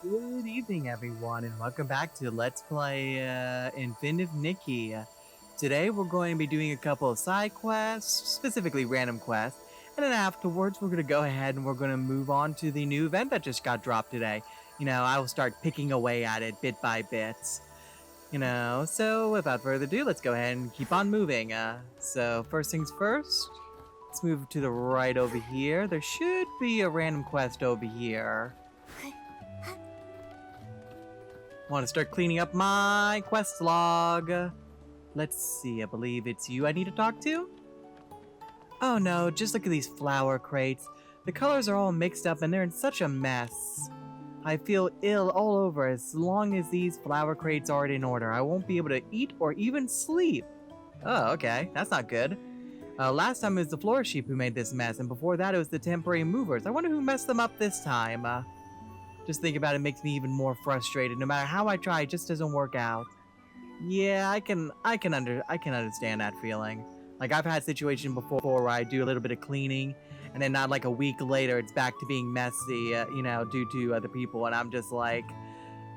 Good evening, everyone, and welcome back to Let's Play Infinitive Nikki. Today, we're going to be doing a couple of side quests, specifically random quests, and then afterwards, we're going to go ahead and we're going to move on to the new event that just got dropped today. I will start picking away at it bit by bit. So without further ado, let's go ahead and keep on moving. So, first things first, let's move to the right over here. There should be a random quest over here. Want to start cleaning up my quest log. Let's see, I believe it's you I need to talk to? Oh no, just look at these flower crates. The colors are all mixed up and they're in such a mess. I feel ill all over. As long as these flower crates aren't in order, I won't be able to eat or even sleep. Oh, okay, that's not good. Last time it was the floor sheep who made this mess, and before that it was the temporary movers. I wonder who messed them up this time. Just thinking about it makes me even more frustrated. No matter how I try, it just doesn't work out. Yeah, I can understand that feeling. Like, I've had situations before where I do a little bit of cleaning, and then not like a week later, it's back to being messy, due to other people, and I'm just like,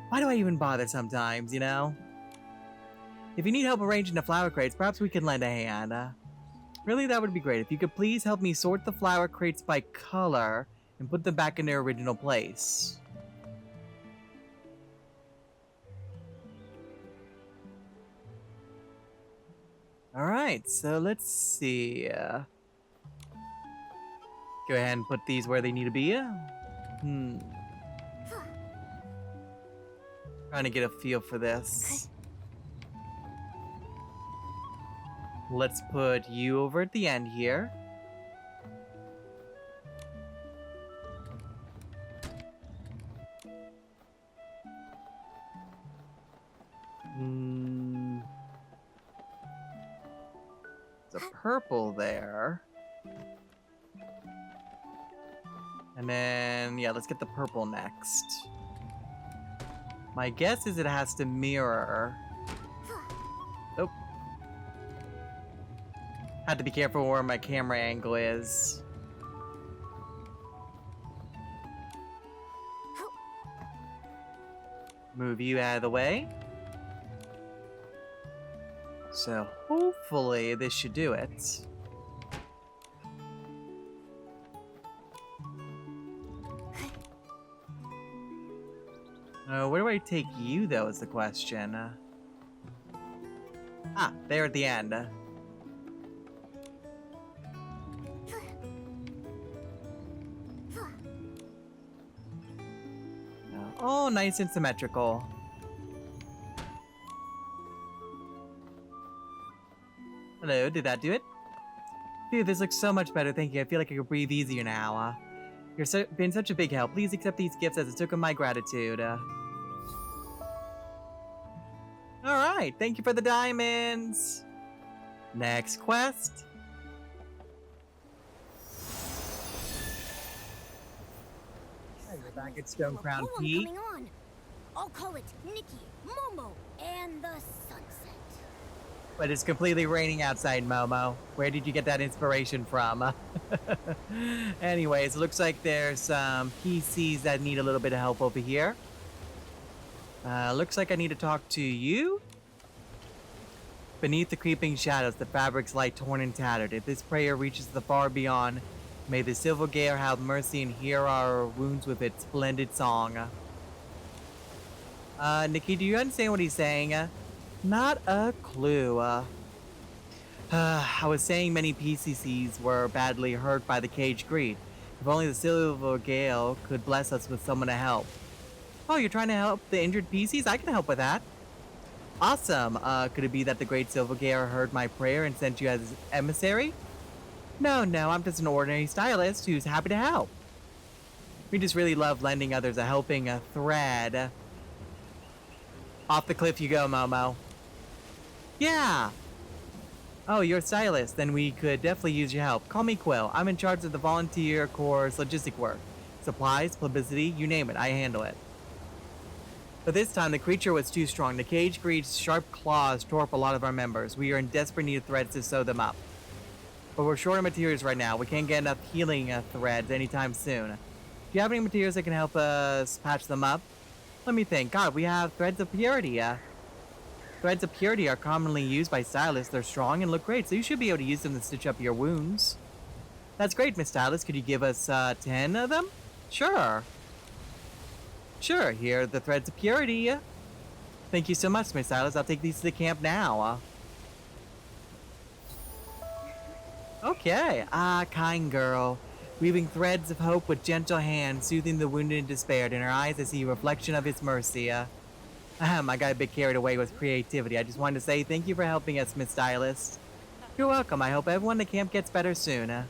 why do I even bother sometimes, If you need help arranging the flower crates, perhaps we can lend a hand. Really, that would be great. If you could please help me sort the flower crates by color and put them back in their original place. Alright, so let's see. Go ahead and put these where they need to be. Trying to get a feel for this. Let's put you over at the end here. There's a purple there. And then, yeah, let's get the purple next. My guess is it has to mirror. Oh. Had to be careful where my camera angle is. Move you out of the way. So hopefully this should do it. Where do I take you, though, is the question. There at the end. Oh, nice and symmetrical. Hello, did that do it? Dude, this looks so much better, thank you. I feel like I can breathe easier now. You've been such a big help. Please accept these gifts as a token of my gratitude. Alright, thank you for the diamonds! Next quest. We're back at Stone Crown Peak. I'll call it Nikki, Momo, and the sunset. But it's completely raining outside, Momo. Where did you get that inspiration from? Anyways, it looks like there's some PCs that need a little bit of help over here. Looks like I need to talk to you. Beneath the creeping shadows, the fabrics lie torn and tattered. If this prayer reaches the far beyond, may the Silver Gale have mercy and heal our wounds with its splendid song. Nikki, do you understand what he's saying? Not a clue. I was saying many PCCs were badly hurt by the cage greed. If only the Silver Gale could bless us with someone to help. Oh, you're trying to help the injured PCs? I can help with that. Awesome. Could it be that the Great Silver Gale heard my prayer and sent you as emissary? No, I'm just an ordinary stylist who's happy to help. We just really love lending others a helping thread. Off the cliff you go, Momo. Yeah! Oh, you're a stylist. Then we could definitely use your help. Call me Quill. I'm in charge of the Volunteer Corps' logistic work. Supplies, publicity, you name it, I handle it. But this time, the creature was too strong. The cage greed's sharp claws tore up a lot of our members. We are in desperate need of threads to sew them up. But we're short of materials right now. We can't get enough healing threads anytime soon. Do you have any materials that can help us patch them up? Let me think. God, we have threads of purity. Threads of purity are commonly used by stylists. They're strong and look great, so you should be able to use them to stitch up your wounds. That's great, Miss Stylist. Could you give us 10 of them? Sure. Sure, here are the threads of purity. Thank you so much, Miss Stylist. I'll take these to the camp now. Okay. Ah, kind girl. Weaving threads of hope with gentle hands, soothing the wounded and despaired. In her eyes, I see a reflection of its mercy. I got a bit carried away with creativity. I just wanted to say thank you for helping us, Miss Stylist. You're welcome. I hope everyone at the camp gets better soon.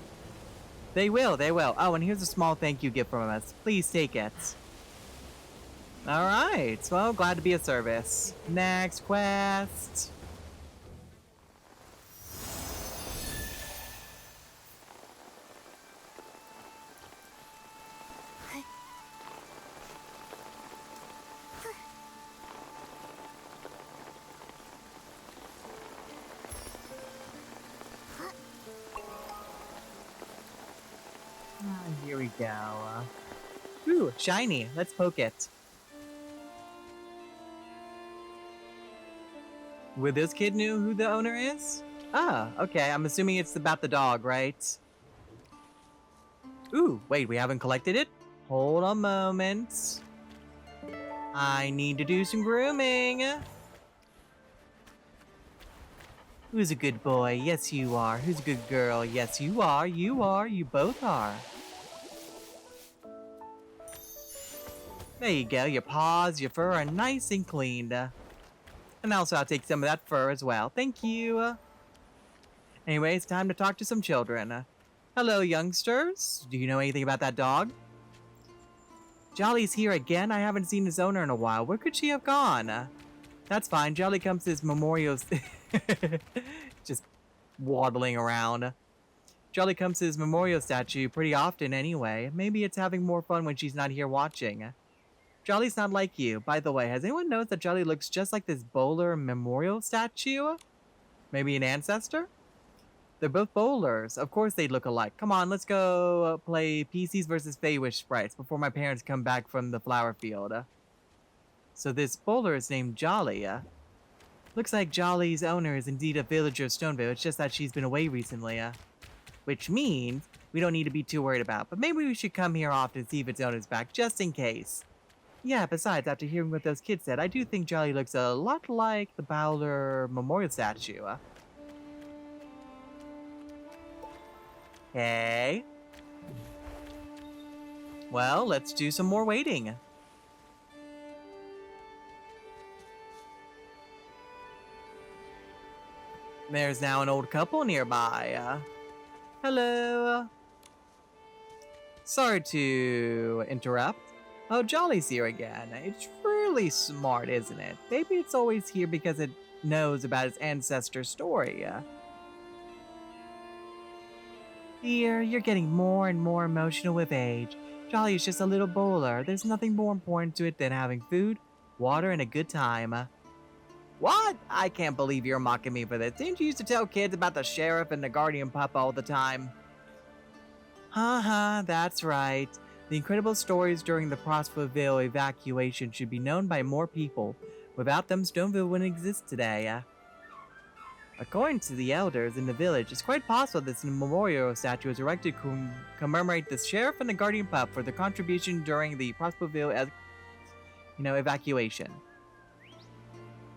They will, they will. Oh, and here's a small thank you gift from us. Please take it. Alright, well, glad to be of service. Next quest. Here we go. Ooh, shiny. Let's poke it. Would this kid know who the owner is? Ah, okay. I'm assuming it's about the dog, right? Ooh, wait, we haven't collected it? Hold a moment. I need to do some grooming. Who's a good boy? Yes, you are. Who's a good girl? Yes, you are. You are. You both are. There you go. Your paws, your fur are nice and cleaned. And also, I'll take some of that fur as well. Thank you. Anyway, it's time to talk to some children. Hello, youngsters. Do you know anything about that dog? Jolly's here again. I haven't seen his owner in a while. Where could she have gone? That's fine. Jolly comes to his memorial... Just waddling around. Jolly comes to his memorial statue pretty often anyway. Maybe it's having more fun when she's not here watching. Jolly's not like you. By the way, has anyone noticed that Jolly looks just like this bowler memorial statue? Maybe an ancestor? They're both bowlers. Of course they'd look alike. Come on, let's go play PCs versus Feywish sprites before my parents come back from the flower field. So this bowler is named Jolly. Looks like Jolly's owner is indeed a villager of Stoneville. It's just that she's been away recently. Which means we don't need to be too worried about. But maybe we should come here often and see if its owner's back, just in case. Yeah, besides, after hearing what those kids said, I do think Jolly looks a lot like the Bowler memorial statue. Okay. Well, let's do some more waiting. There's now an old couple nearby. Hello. Sorry to interrupt. Oh, Jolly's here again. It's really smart, isn't it? Maybe it's always here because it knows about its ancestor story. Dear, you're getting more and more emotional with age. Jolly is just a little bowler. There's nothing more important to it than having food, water, and a good time. What? I can't believe you're mocking me for this. Didn't you used to tell kids about the sheriff and the guardian pup all the time? Haha, that's right. The incredible stories during the Prosperville evacuation should be known by more people. Without them, Stoneville wouldn't exist today. According to the elders in the village, it's quite possible this memorial statue was erected to commemorate the sheriff and the guardian pup for their contribution during the Prosperville, evacuation.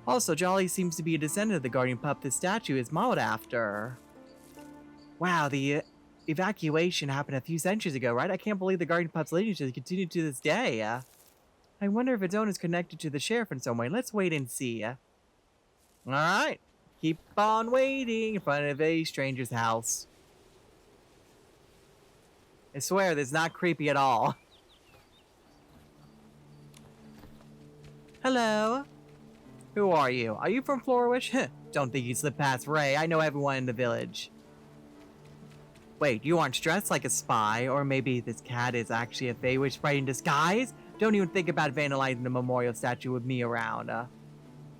Also, Jolly seems to be a descendant of the guardian pup this statue is modeled after. Wow, the evacuation happened a few centuries ago, right? I can't believe the guardian pup's lineage has continued to this day. I wonder if its owner is connected to the sheriff in some way. Let's wait and see. Alright. Keep on waiting in front of a stranger's house. I swear, this is not creepy at all. Hello? Who are you? Are you from Florawish? Don't think you slipped past Ray. I know everyone in the village. Wait, you aren't dressed like a spy? Or maybe this cat is actually a Feywish sprite in disguise? Don't even think about vandalizing the memorial statue with me around.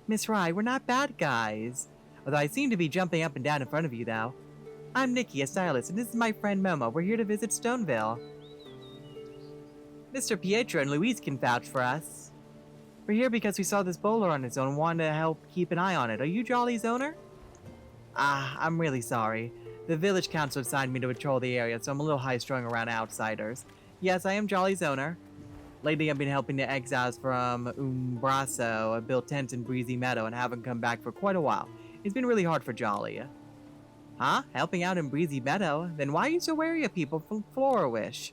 Miss Rye, we're not bad guys. Although I seem to be jumping up and down in front of you, though. I'm Nikki, a stylist, and this is my friend Momo. We're here to visit Stoneville. Mr. Pietro and Louise can vouch for us. We're here because we saw this bowler on its own and wanted to help keep an eye on it. Are you Jolly's owner? Ah, I'm really sorry. The village council assigned me to patrol the area, so I'm a little high-strung around outsiders. Yes, I am Jolly's owner. Lately, I've been helping the exiles from Umbraso build tents in Breezy Meadow and haven't come back for quite a while. It's been really hard for Jolly. Huh? Helping out in Breezy Meadow? Then why are you so wary of people from Florawish?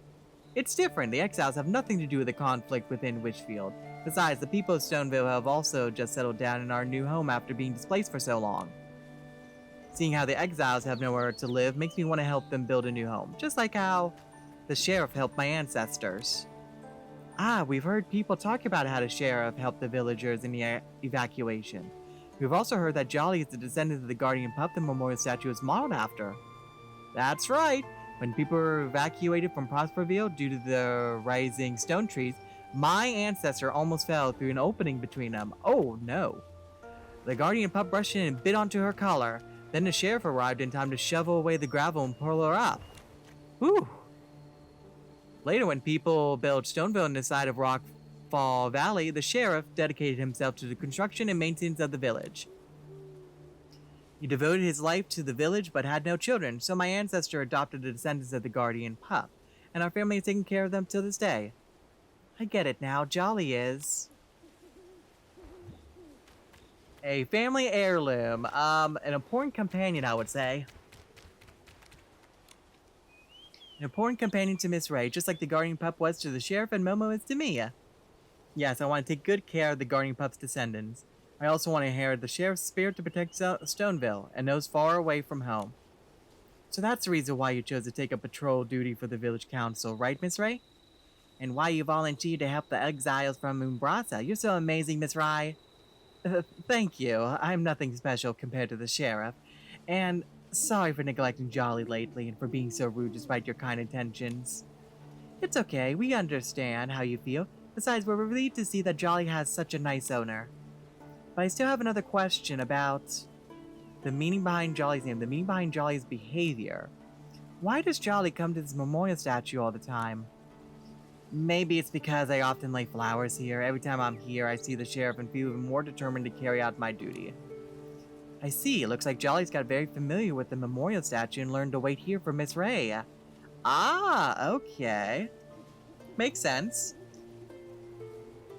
It's different. The exiles have nothing to do with the conflict within Wishfield. Besides, the people of Stoneville have also just settled down in our new home after being displaced for so long. Seeing how the exiles have nowhere to live makes me want to help them build a new home, just like how the sheriff helped my ancestors. Ah, we've heard people talk about how the sheriff helped the villagers in the evacuation. We've also heard that Jolly is the descendant of the guardian pup the memorial statue is modeled after. That's right. When people were evacuated from Prosperville due to the rising stone trees, my ancestor almost fell through an opening between them. Oh no. The guardian pup rushed in and bit onto her collar. Then the sheriff arrived in time to shovel away the gravel and pull her up. Whew. Later, when people built Stoneville on the side of Rockfall Valley, the sheriff dedicated himself to the construction and maintenance of the village. He devoted his life to the village but had no children, so my ancestor adopted the descendants of the guardian pup, and our family has taken care of them till this day. I get it now, Jolly is a family heirloom, an important companion, I would say. An important companion to Miss Ray, just like the guardian pup was to the sheriff and Momo is to me. Yes, I want to take good care of the guardian pup's descendants. I also want to inherit the sheriff's spirit to protect Stoneville and those far away from home. So that's the reason why you chose to take up patrol duty for the village council, right, Miss Ray? And why you volunteered to help the exiles from Umbrasa. You're so amazing, Miss Ray. Thank you. I'm nothing special compared to the sheriff. And sorry for neglecting Jolly lately and for being so rude despite your kind intentions. It's okay. We understand how you feel. Besides, we're relieved to see that Jolly has such a nice owner. But I still have another question about the meaning behind Jolly's name, the meaning behind Jolly's behavior. Why does Jolly come to this memorial statue all the time? Maybe it's because I often lay flowers here. Every time I'm here, I see the sheriff and feel even more determined to carry out my duty. I see. It looks like Jolly's got very familiar with the memorial statue and learned to wait here for Miss Ray. Ah, okay. Makes sense.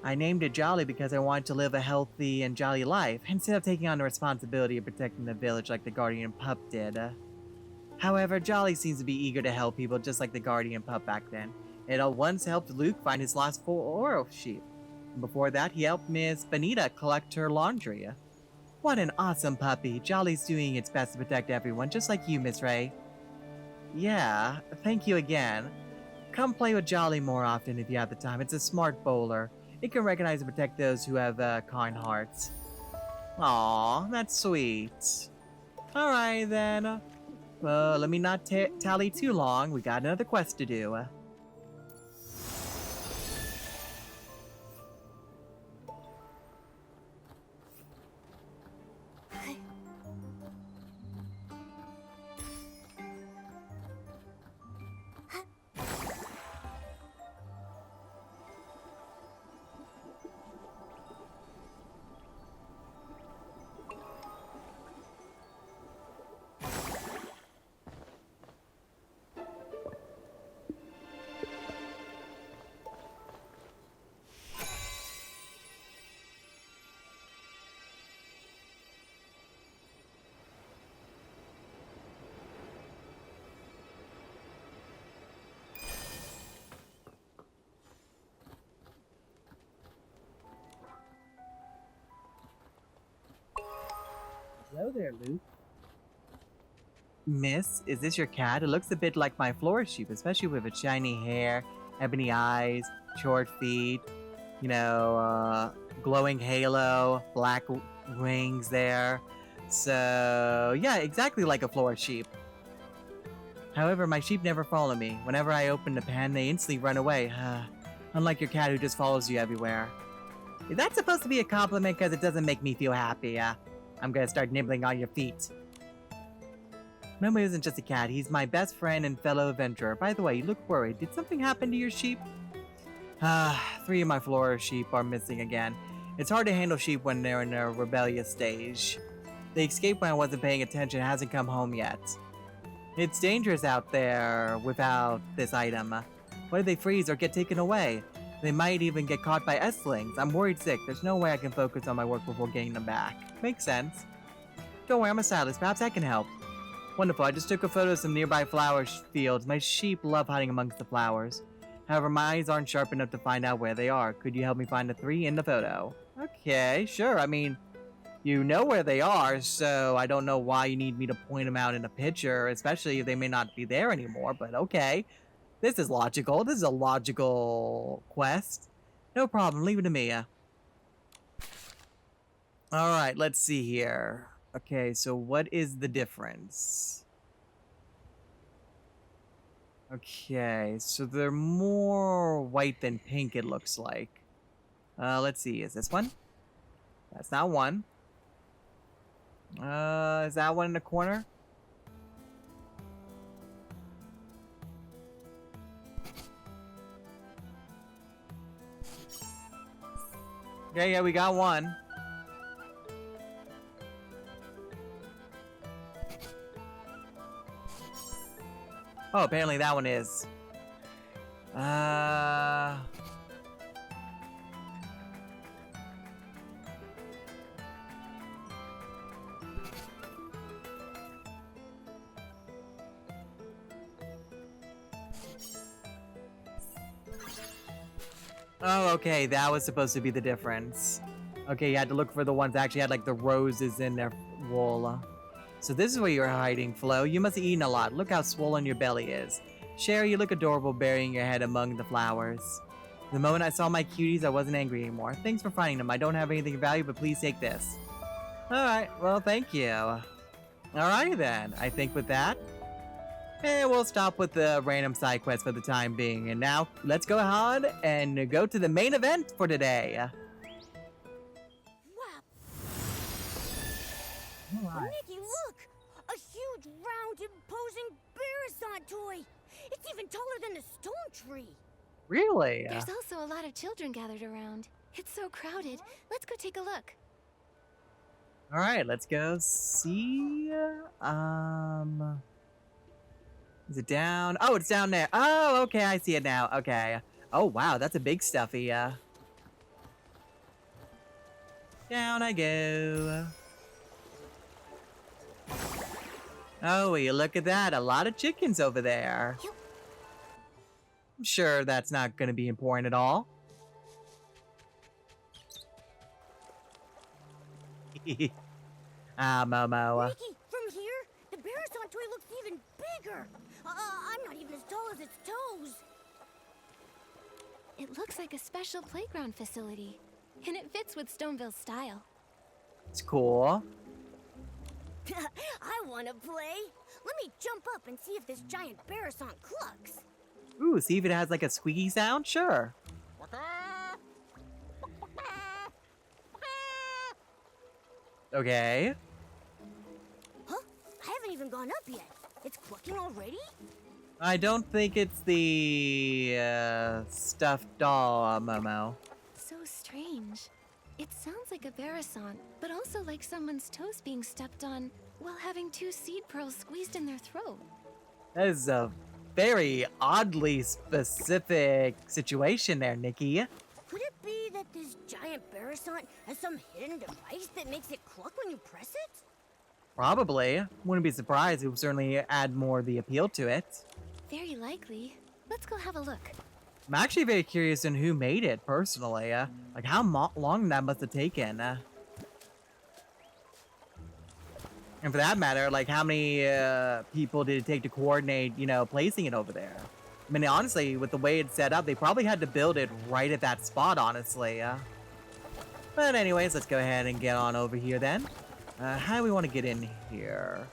I named it Jolly because I wanted to live a healthy and jolly life, instead of taking on the responsibility of protecting the village like the guardian pup did. However, Jolly seems to be eager to help people just like the guardian pup back then. It once helped Luke find his lost Oro sheep. And before that, he helped Miss Benita collect her laundry. What an awesome puppy. Jolly's doing its best to protect everyone, just like you, Miss Ray. Yeah, thank you again. Come play with Jolly more often if you have the time. It's a smart bowler. It can recognize and protect those who have kind hearts. Aw, that's sweet. Alright then. Well, let me not tally too long. We got another quest to do. Hello there, Luke. Miss, is this your cat? It looks a bit like my floor sheep, especially with its shiny hair, ebony eyes, short feet, glowing halo, black wings there. So, yeah, exactly like a floor sheep. However, my sheep never follow me. Whenever I open the pen, they instantly run away. Unlike your cat who just follows you everywhere. Is that supposed to be a compliment because it doesn't make me feel happy? I'm gonna start nibbling on your feet. Momo isn't just a cat, he's my best friend and fellow adventurer. By the way, you look worried. Did something happen to your sheep? 3 of my floor sheep are missing again. It's hard to handle sheep when they're in a rebellious stage. They escaped when I wasn't paying attention, hasn't come home yet. It's dangerous out there without this item. What if they freeze or get taken away? They might even get caught by S-Lings. I'm worried sick. There's no way I can focus on my work before getting them back. Makes sense. Don't worry, I'm a stylist. Perhaps I can help. Wonderful. I just took a photo of some nearby flower fields. My sheep love hiding amongst the flowers. However, my eyes aren't sharp enough to find out where they are. Could you help me find the 3 in the photo? Okay, sure. I mean, you know where they are, so I don't know why you need me to point them out in a picture, especially if they may not be there anymore, but okay. This is logical. This is a logical quest. No problem. Leave it to me. Alright, let's see here. Okay, so what is the difference? Okay, so they're more white than pink, it looks like. Let's see. Is this one? That's not one. Is that one in the corner? Yeah, we got one. Oh, apparently that one is. Oh, okay, that was supposed to be the difference. Okay, you had to look for the ones that actually had like the roses in their wool. So this is where you're hiding, Flo. You must have eaten a lot. Look how swollen your belly is. Sherry, you look adorable burying your head among the flowers. The moment I saw my cuties, I wasn't angry anymore. Thanks for finding them. I don't have anything of value, but please take this. Alright, well, thank you. Alrighty then. I think with that, we'll stop with the random side quest for the time being. And now, let's go ahead and go to the main event for today. Wow. Nikki, look! A huge, round, imposing Barasant toy! It's even taller than the stone tree! Really? There's also a lot of children gathered around. It's so crowded. Let's go take a look. Alright, let's go see. Is it down? Oh, it's down there. Oh, okay, I see it now. Okay. Oh, wow, that's a big stuffy. Down I go. Oh, will you look at that? A lot of chickens over there. Yep. I'm sure that's not going to be important at all. Momo. Nikki, from here, the Barasant toy looks even bigger. I'm not even as tall as its toes. It looks like a special playground facility, and it fits with Stoneville's style. It's cool. I want to play. Let me jump up and see if this giant Barasant clucks. Ooh, see if it has like a squeaky sound? Sure. Okay. Huh? I haven't even gone up yet. It's clucking already? I don't think it's the stuffed doll, Momo. So strange. It sounds like a Barasant, but also like someone's toes being stepped on while having 2 seed pearls squeezed in their throat. That is a very oddly specific situation there, Nikki. Could it be that this giant Barasant has some hidden device that makes it cluck when you press it? Probably. Wouldn't be surprised. It would certainly add more of the appeal to it. Very likely. Let's go have a look. I'm actually very curious on who made it, personally. Like, how long that must have taken. And for that matter, like, how many people did it take to coordinate, you know, placing it over there? I mean, honestly, with the way it's set up, they probably had to build it right at that spot, honestly. But anyways, let's go ahead and get on over here then. How do we want to get in here?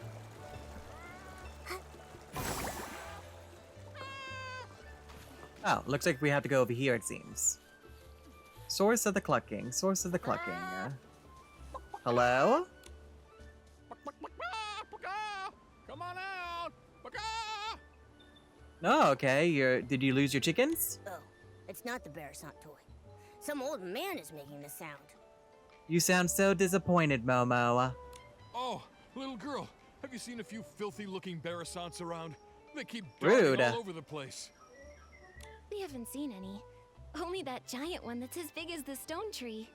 Oh, looks like we have to go over here, it seems. Source of the clucking. Source of the clucking. Hello? Come on out! Oh, okay. Did you lose your chickens? Oh, it's not the Barasant toy. Some old man is making the sound. You sound so disappointed, Momo. Oh, little girl, have you seen a few filthy-looking Barasants around? They keep darting Rude. all over the place. We haven't seen any. Only that giant one that's as big as the stone tree.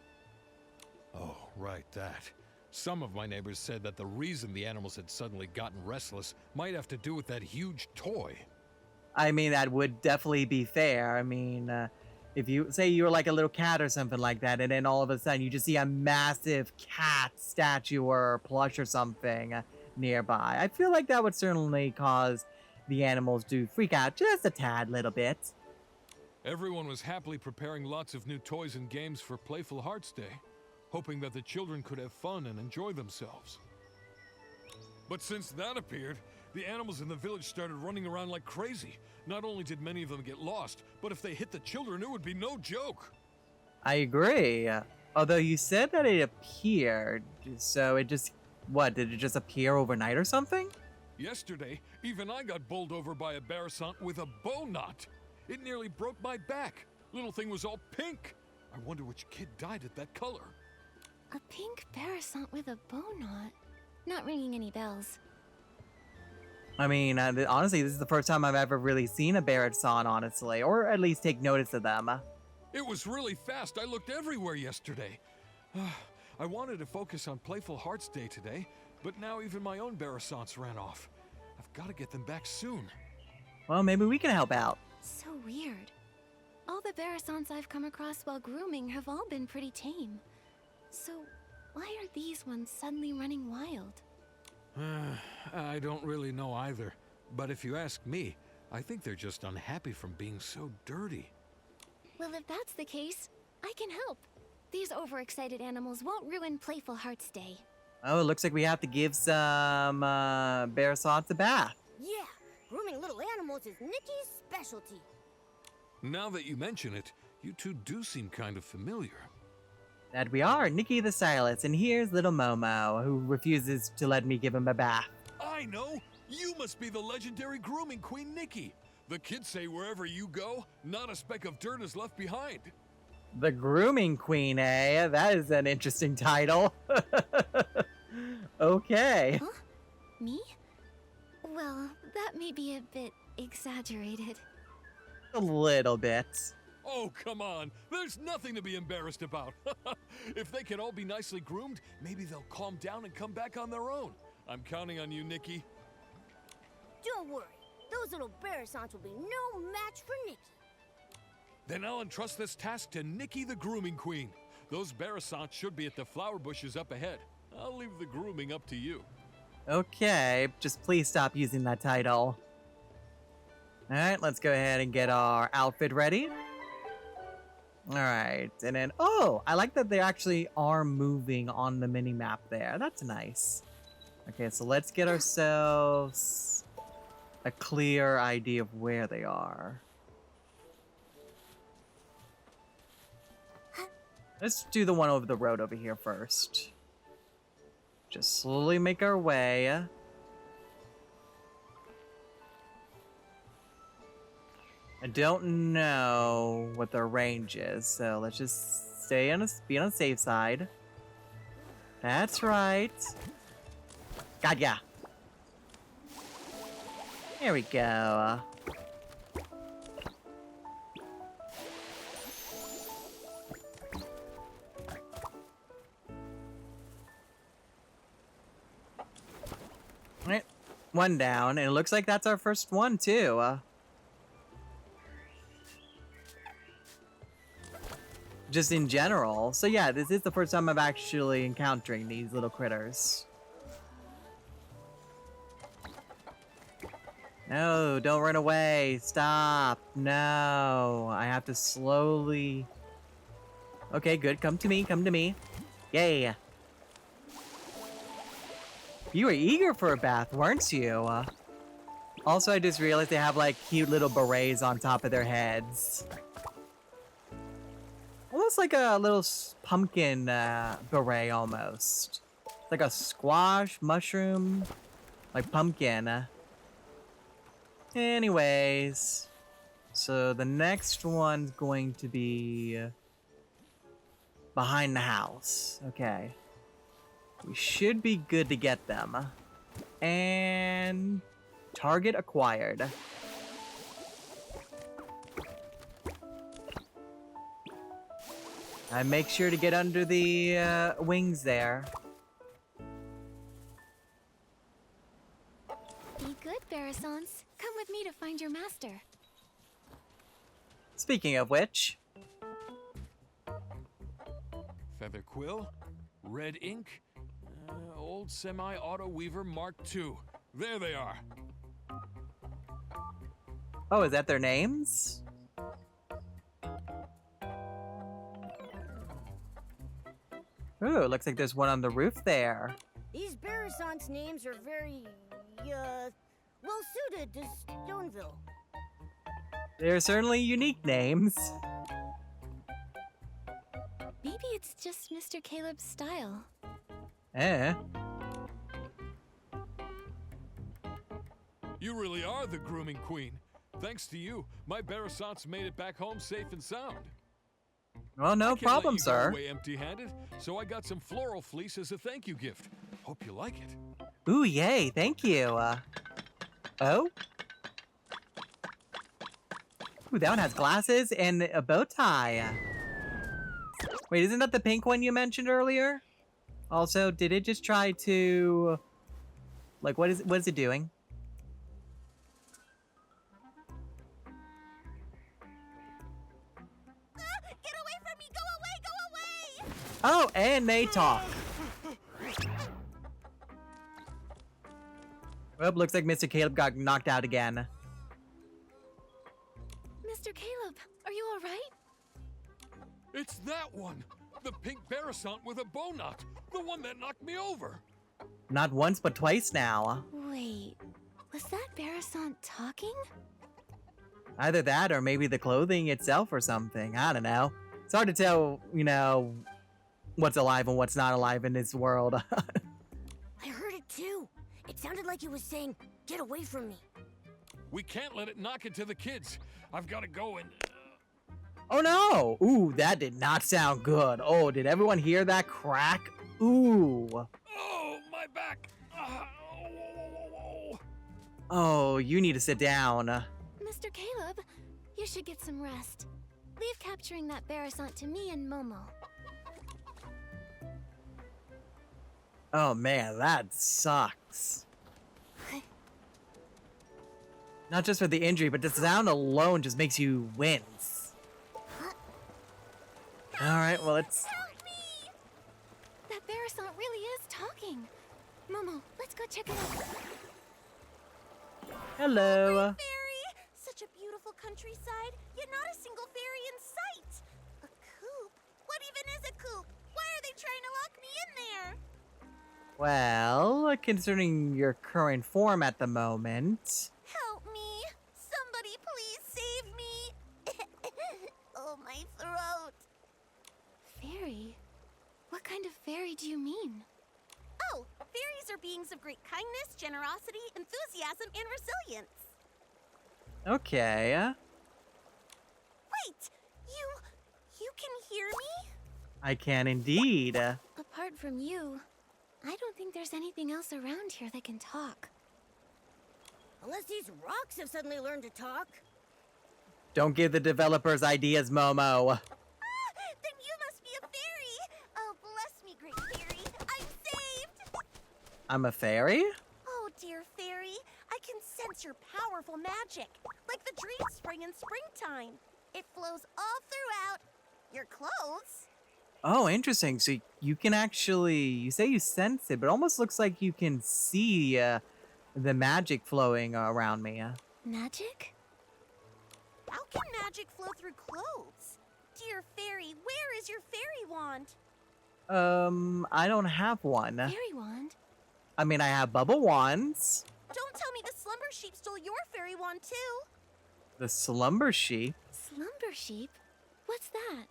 Oh, right, that. Some of my neighbors said that the reason the animals had suddenly gotten restless might have to do with that huge toy. I mean, that would definitely be fair. I mean, if you say you were like a little cat or something like that, and then all of a sudden you just see a massive cat statue or plush or something nearby, I feel like that would certainly cause the animals to freak out just a tad little bit. Everyone was happily preparing lots of new toys and games for Playful Hearts Day, hoping that the children could have fun and enjoy themselves. But since that appeared, the animals in the village started running around like crazy. Not only did many of them get lost, but if they hit the children, it would be no joke. I agree. Although you said that it appeared, so it just, what, did it just appear overnight or something? Yesterday, even I got bowled over by a Barasant with a bow knot. It nearly broke my back. Little thing was all pink. I wonder which kid dyed it that color. A pink Barasant with a bow knot. Not ringing any bells. I mean, honestly, this is the first time I've ever really seen a Barasant, honestly, or at least take notice of them. It was really fast. I looked everywhere yesterday. I wanted to focus on Playful Hearts Day today, but now even my own Barasants ran off. I've got to get them back soon. Well, maybe we can help out. So weird. All the Barasants I've come across while grooming have all been pretty tame. So, why are these ones suddenly running wild? I don't really know either. But if you ask me, I think they're just unhappy from being so dirty. Well, if that's the case, I can help. These overexcited animals won't ruin Playful Hearts Day. Oh, it looks like we have to give some Barasants a bath. Yeah, grooming little animals is Nikki's specialty. Now that you mention it, you two do seem kind of familiar. That we are, Nikki the Stylist, and here's little Momo, who refuses to let me give him a bath. I know! You must be the legendary grooming queen, Nikki! The kids say wherever you go, not a speck of dirt is left behind. The Grooming Queen, eh? That is an interesting title. Okay. Huh? Me? Well, that may be a bit exaggerated. A little bit. Oh, come on! There's nothing to be embarrassed about! If they can all be nicely groomed, maybe they'll calm down and come back on their own. I'm counting on you, Nikki. Don't worry, those little Barasants will be no match for Nikki. Then I'll entrust this task to Nikki the Grooming Queen. Those Barasants should be at the flower bushes up ahead. I'll leave the grooming up to you. Okay, just please stop using that title. Alright, let's go ahead and get our outfit ready. Alright, and then, oh, I like that they actually are moving on the mini-map there. That's nice. Okay, so let's get ourselves a clear idea of where they are. Let's do the one over the road over here first. Just slowly make our way. I don't know what their range is, so let's just be on the safe side. That's right. God, yeah. Here we go. Alright, one down, and it looks like that's our first one, too. Just in general. So yeah, this is the first time I'm actually encountering these little critters. No, don't run away. Stop. No. I have to slowly... Okay, good. Come to me. Come to me. Yay. You were eager for a bath, weren't you? Also, I just realized they have, like, cute little berets on top of their heads. Almost like a little pumpkin beret, almost. It's like a squash, mushroom, like pumpkin. Anyways, so the next one's going to be behind the house. Okay. We should be good to get them. And target acquired. I make sure to get under the wings there. Be good, Barasons. Come with me to find your master. Speaking of which, Feather quill, red ink, old semi-auto weaver Mark II. There they are. oh, is that their names? Ooh, looks like there's one on the roof there. These Barasons' names are very, well suited to Stoneville. They're certainly unique names. Maybe it's just Mr. Caleb's style. Eh. You really are the grooming queen. Thanks to you, my Barasants made it back home safe and sound. Well, no I can't problem, let you sir. Go away empty-handed, so I got some floral fleece as a thank you gift. Hope you like it. Ooh, yay, thank you. Oh? Ooh, that one has glasses and a bow tie. Wait, isn't that the pink one you mentioned earlier? Also, did it just try to... Like, what is it doing? Get away from me! Go away! Go away! Oh, and they talk. Well, looks like Mr. Caleb got knocked out again. Mr. Caleb, are you all right? It's that one! The pink Barasant with a bow knot! The one that knocked me over! Not once, but twice now. Wait, was that Barasant talking? Either that or maybe the clothing itself or something. I don't know. It's hard to tell, you know, what's alive and what's not alive in this world. I heard it too. It sounded like it was saying, "Get away from me." We can't let it knock into the kids. I've got to go and... Oh no! Ooh, that did not sound good. Oh, did everyone hear that crack? Ooh. Oh, my back! Oh. Oh, you need to sit down. Mr. Caleb, you should get some rest. Leave capturing that Barasant to me and Momo. Oh man, that sucks. Not just for the injury, but the sound alone just makes you wince. Alright, well, it's... Help me! That Barasant really is talking. Momo, let's go check it out. Hello. Fairy! Such a beautiful countryside, yet not a single fairy in sight. A coop? What even is a coop? Why are they trying to lock me in there? Well, considering your current form at the moment... Help me! Somebody please save me! Oh, my throat! Fairy? What kind of fairy do you mean? Oh, fairies are beings of great kindness, generosity, enthusiasm, and resilience. Okay. Wait! You can hear me? I can indeed. Apart from you, I don't think there's anything else around here that can talk. Unless these rocks have suddenly learned to talk. Don't give the developers ideas, Momo. Then you must be a fairy! Oh, bless me, great fairy! I'm saved! I'm a fairy? Oh, dear fairy, I can sense your powerful magic, like the dream spring in springtime. It flows all throughout your clothes. Oh, interesting. So you can actually... You say you sense it, but it almost looks like you can see the magic flowing around me. Magic? How can magic flow through clothes? Dear fairy, where is your fairy wand? I don't have one. Fairy wand? I mean, I have bubble wands. Don't tell me the slumber sheep stole your fairy wand too. The slumber sheep. Slumber sheep? What's that?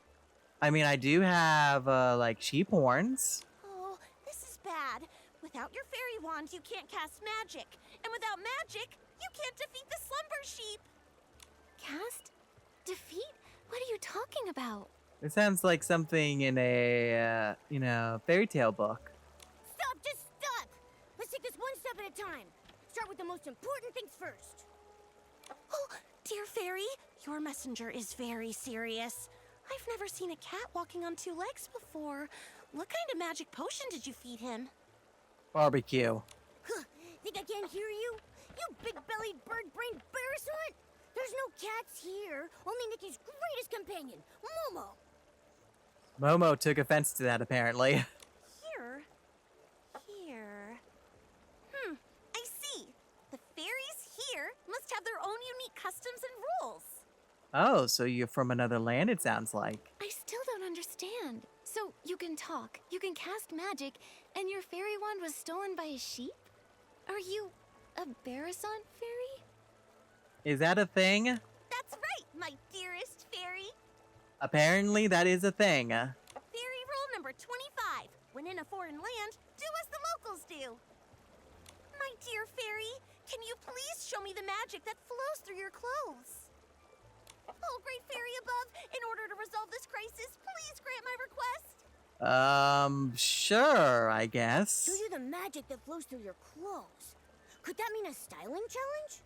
I mean, I do have, like, sheep horns. Oh, this is bad. Without your fairy wand, you can't cast magic. And without magic, you can't defeat the slumber sheep. Cast? Defeat? What are you talking about? It sounds like something in a, fairy tale book. Stop, just stop! Let's take this one step at a time. Start with the most important things first. Oh, dear fairy, your messenger is very serious. I've never seen a cat walking on two legs before. What kind of magic potion did you feed him? Barbecue. Huh, think I can't hear you? You big-bellied bird-brained embarrassment! There's no cats here, only Nikki's greatest companion, Momo. Momo took offense to that, apparently. Here? I see. The fairies here must have their own unique customs and rules. Oh, so you're from another land, it sounds like. I still don't understand. So you can talk, you can cast magic, and your fairy wand was stolen by a sheep? Are you a Barasant fairy? Is that a thing? That's right, my dearest fairy. Apparently, that is a thing. Fairy rule number 25. When in a foreign land, do as the locals do. My dear fairy, can you please show me the magic that flows through your clothes? Oh, great fairy above, in order to resolve this crisis, please grant my request. Sure, I guess. Show you the magic that flows through your clothes. Could that mean a styling challenge?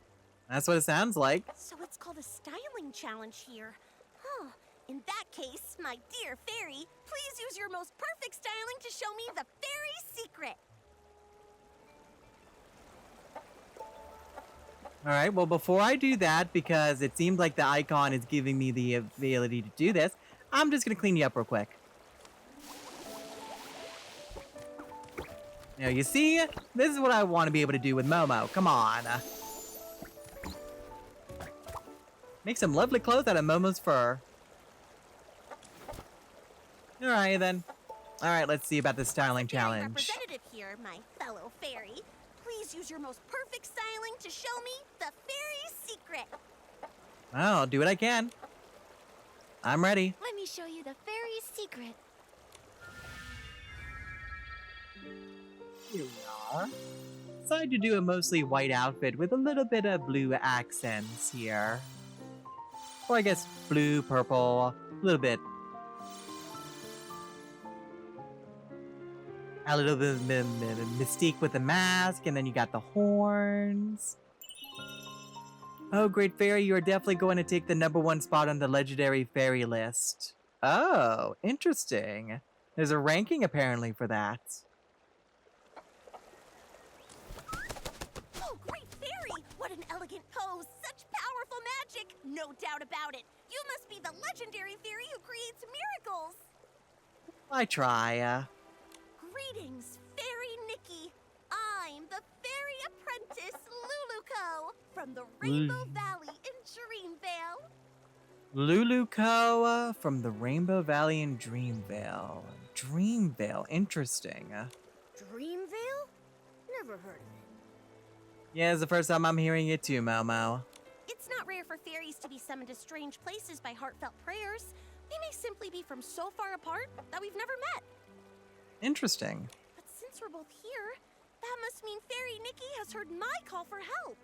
That's what it sounds like. So it's called a styling challenge here. Huh. In that case, my dear fairy, please use your most perfect styling to show me the fairy secret. Alright, well, before I do that, because it seems like the icon is giving me the ability to do this, I'm just gonna clean you up real quick. Now, you see? This is what I want to be able to do with Momo. Come on. Make some lovely clothes out of Momo's fur. Alright, then. Alright, let's see about the styling Fairy challenge. representative here, my fellow fairy. Please use your most perfect styling to show me the fairy secret. Well, I'll do what I can. I'm ready. Let me show you the fairy's secret. Here we are. Decided to do a mostly white outfit with a little bit of blue accents here. Or I guess blue, purple, a little bit. A little bit of mystique with the mask, and then you got the horns. Oh, great fairy, you are definitely going to take the #1 spot on the legendary fairy list. Oh, interesting. There's a ranking apparently for that. Oh, great fairy! What an elegant pose! Such powerful magic! No doubt about it. You must be the legendary fairy who creates miracles. I try. Greetings, Fairy Nikki. I'm the fairy apprentice Luluco from the Rainbow Valley in Dreamvale. Luluco from the Rainbow Valley in Dreamvale. Dreamvale, interesting. Dreamvale? Never heard of it. Yeah, it's the first time I'm hearing it too, Momo. It's not rare for fairies to be summoned to strange places by heartfelt prayers. They may simply be from so far apart that we've never met. Interesting. But since we're both here, that must mean Fairy Nikki has heard my call for help.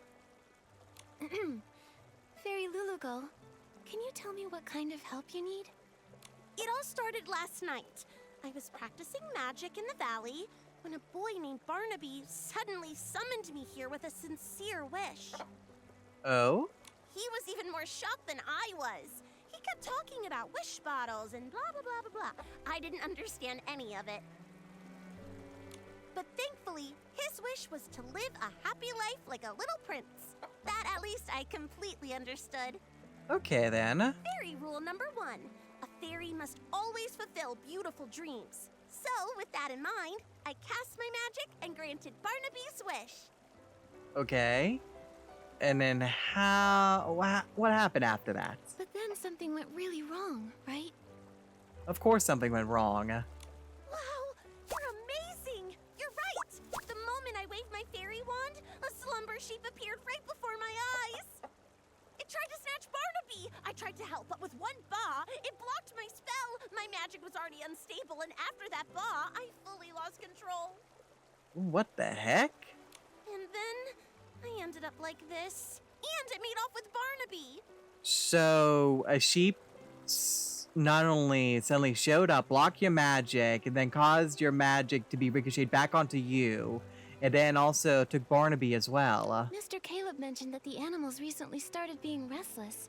Fairy Lulugal, can you tell me what kind of help you need? It all started last night. I was practicing magic in the valley when a boy named Barnaby suddenly summoned me here with a sincere wish. Oh? He was even more shocked than I was. He kept talking about wish bottles and blah, blah, blah, blah, blah. I didn't understand any of it. But thankfully, his wish was to live a happy life like a little prince. That at least I completely understood. Okay then. Fairy rule number 1. A fairy must always fulfill beautiful dreams. So, with that in mind, I cast my magic and granted Barnaby's wish. Okay. And then what happened after that? But then something went really wrong, right? Of course something went wrong. Wow, you're amazing! You're right! The moment I waved my fairy wand, a slumber sheep appeared right before my eyes. It tried to snatch Barnaby! I tried to help, but with one ba, it blocked my spell. My magic was already unstable, and after that ba, I fully lost control. What the heck? And then I ended up like this. And it made off with Barnaby. So, a sheep not only suddenly showed up, blocked your magic, and then caused your magic to be ricocheted back onto you, and then also took Barnaby as well. Mr. Caleb mentioned that the animals recently started being restless.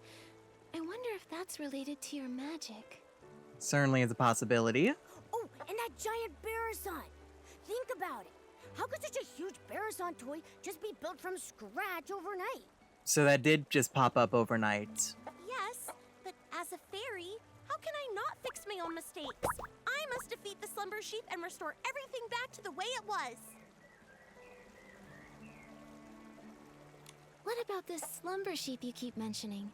I wonder if that's related to your magic. Certainly is a possibility. Oh, and that giant Barasson. Think about it. How could such a huge Barasson toy just be built from scratch overnight? So that did just pop up overnight. Yes, but as a fairy, how can I not fix my own mistakes? I must defeat the slumber sheep and restore everything back to the way it was. What about this slumber sheep you keep mentioning?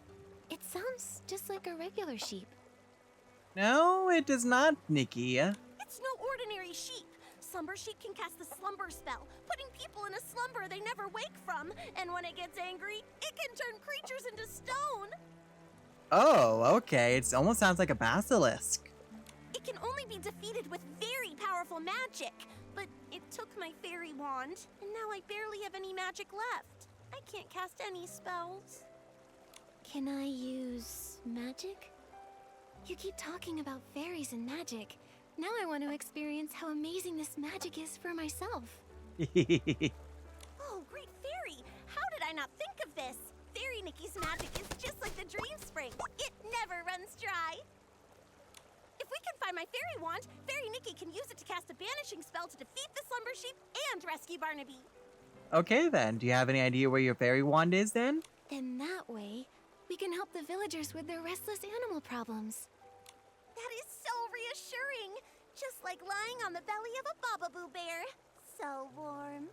It sounds just like a regular sheep. No, it does not, Nikki. It's no ordinary sheep. Slumber sheep can cast the slumber spell, putting people in a slumber they never wake from. And when it gets angry, it can turn creatures into stone. Oh, okay. It almost sounds like a basilisk. It can only be defeated with very powerful magic. But it took my fairy wand, and now I barely have any magic left. I can't cast any spells. Can I use magic? You keep talking about fairies and magic. Now I want to experience how amazing this magic is for myself. Oh, great fairy! How did I not think of this? Fairy Nikki's magic is just like the dream spring. It never runs dry. If we can find my fairy wand, Fairy Nikki can use it to cast a banishing spell to defeat the slumber sheep and rescue Barnaby. Okay then, do you have any idea where your fairy wand is then? Then that way, we can help the villagers with their restless animal problems. That is so reassuring. Just like lying on the belly of a Bababoo bear. So warm.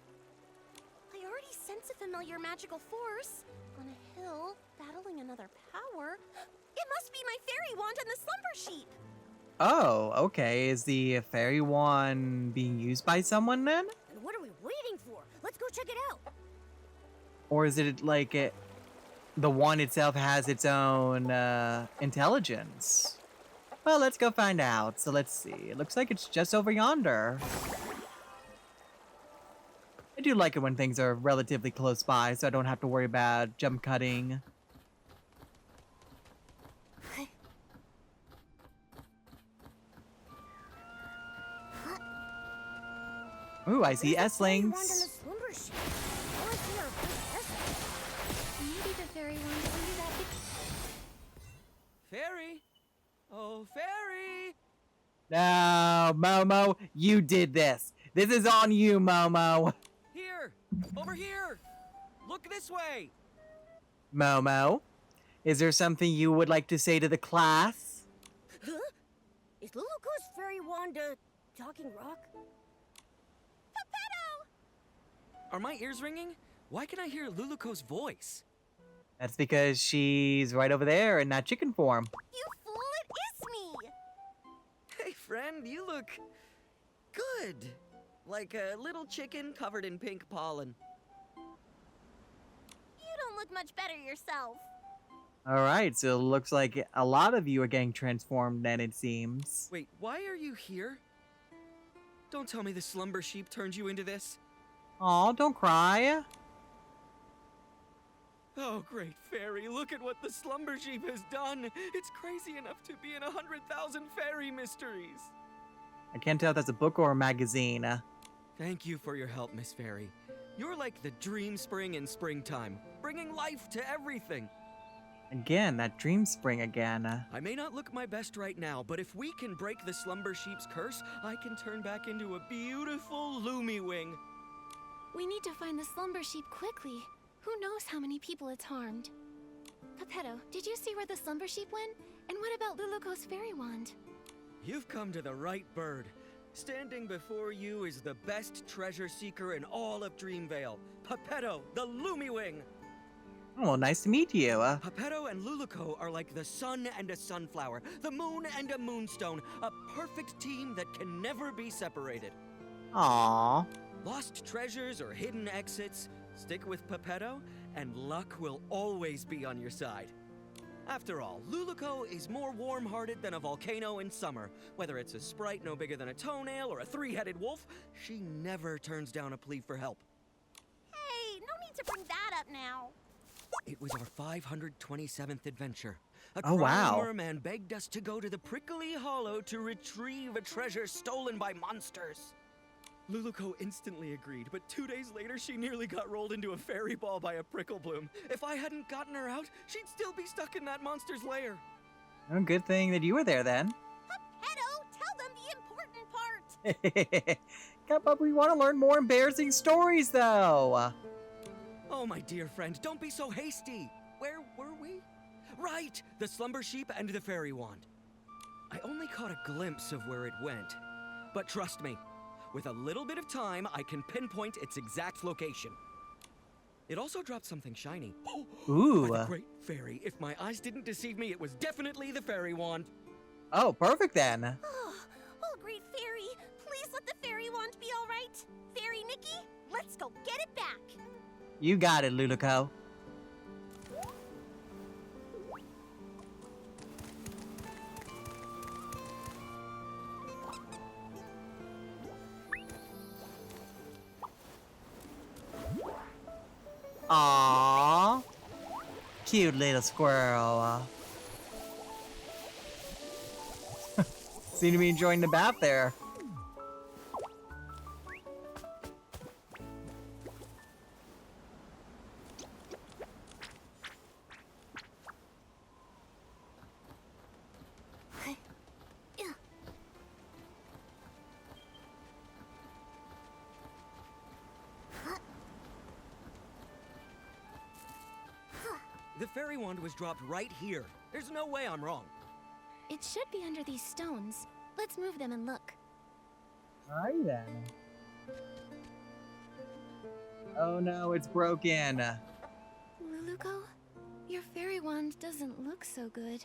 I already sense a familiar magical force. On a hill, battling another power. It must be my fairy wand and the slumber sheep. Oh, okay. Is the fairy wand being used by someone then? And what are we waiting for? Let's go check it out. Or is it like the wand itself has its own intelligence? Well, let's go find out. So let's see. It looks like it's just over yonder. I do like it when things are relatively close by, so I don't have to worry about jump cutting. Ooh, I see S-Links. Maybe the fairy wand is under that big... Fairy? Oh, Fairy! No, Momo, you did this. This is on you, Momo. Here! Over here! Look this way! Momo, is there something you would like to say to the class? Huh? Is Luluko's fairy wand a talking rock? Are my ears ringing? Why can I hear Luluko's voice? That's because she's right over there in that chicken form. You fool, it is me! Hey, friend, you look... good. Like a little chicken covered in pink pollen. You don't look much better yourself. Alright, so it looks like a lot of you are getting transformed then, it seems. Wait, why are you here? Don't tell me the slumber sheep turned you into this. Aw, don't cry. Oh, great fairy, look at what the slumber sheep has done. It's crazy enough to be in 100,000 fairy mysteries. I can't tell if that's a book or a magazine. Thank you for your help, Miss Fairy. You're like the dream spring in springtime, bringing life to everything. Again, that dream spring again. I may not look my best right now, but if we can break the slumber sheep's curse, I can turn back into a beautiful Lumiwing. We need to find the slumber sheep quickly. Who knows how many people it's harmed? Pepetto, did you see where the slumber sheep went? And what about Luluko's fairy wand? You've come to the right bird. Standing before you is the best treasure seeker in all of Dreamvale, Pepetto, the Lumiwing. Oh, well, nice to meet you. Pepetto and Luluko are like the sun and a sunflower, the moon and a moonstone, a perfect team that can never be separated. Aww. Lost treasures or hidden exits, stick with Pepetto, and luck will always be on your side. After all, Luluko is more warm-hearted than a volcano in summer. Whether it's a sprite no bigger than a toenail or a three-headed wolf, she never turns down a plea for help. Hey, no need to bring that up now. It was our 527th adventure. A Oh, crying wow. merman begged us to go to the prickly hollow to retrieve a treasure stolen by monsters. Luluko instantly agreed, but 2 days later she nearly got rolled into a fairy ball by a prickle bloom. If I hadn't gotten her out, she'd still be stuck in that monster's lair. Oh, good thing that you were there then. Pedo, tell them the important part. Yeah, but we want to learn more embarrassing stories, though. Oh, my dear friend, don't be so hasty. Where were we? Right, the slumber sheep and the fairy wand. I only caught a glimpse of where it went. But trust me, with a little bit of time, I can pinpoint its exact location. It also dropped something shiny. Ooh. By the great fairy, if my eyes didn't deceive me, it was definitely the fairy wand. Oh, perfect then. Oh, great fairy, please let the fairy wand be all right. Fairy Nikki, let's go get it back. You got it, Luluko. Aww. Cute little squirrel. Seem to be enjoying the bath there. The fairy wand was dropped right here. There's no way I'm wrong. It should be under these stones. Let's move them and look. Alright then. Oh no, it's broken. Luluko, your fairy wand doesn't look so good.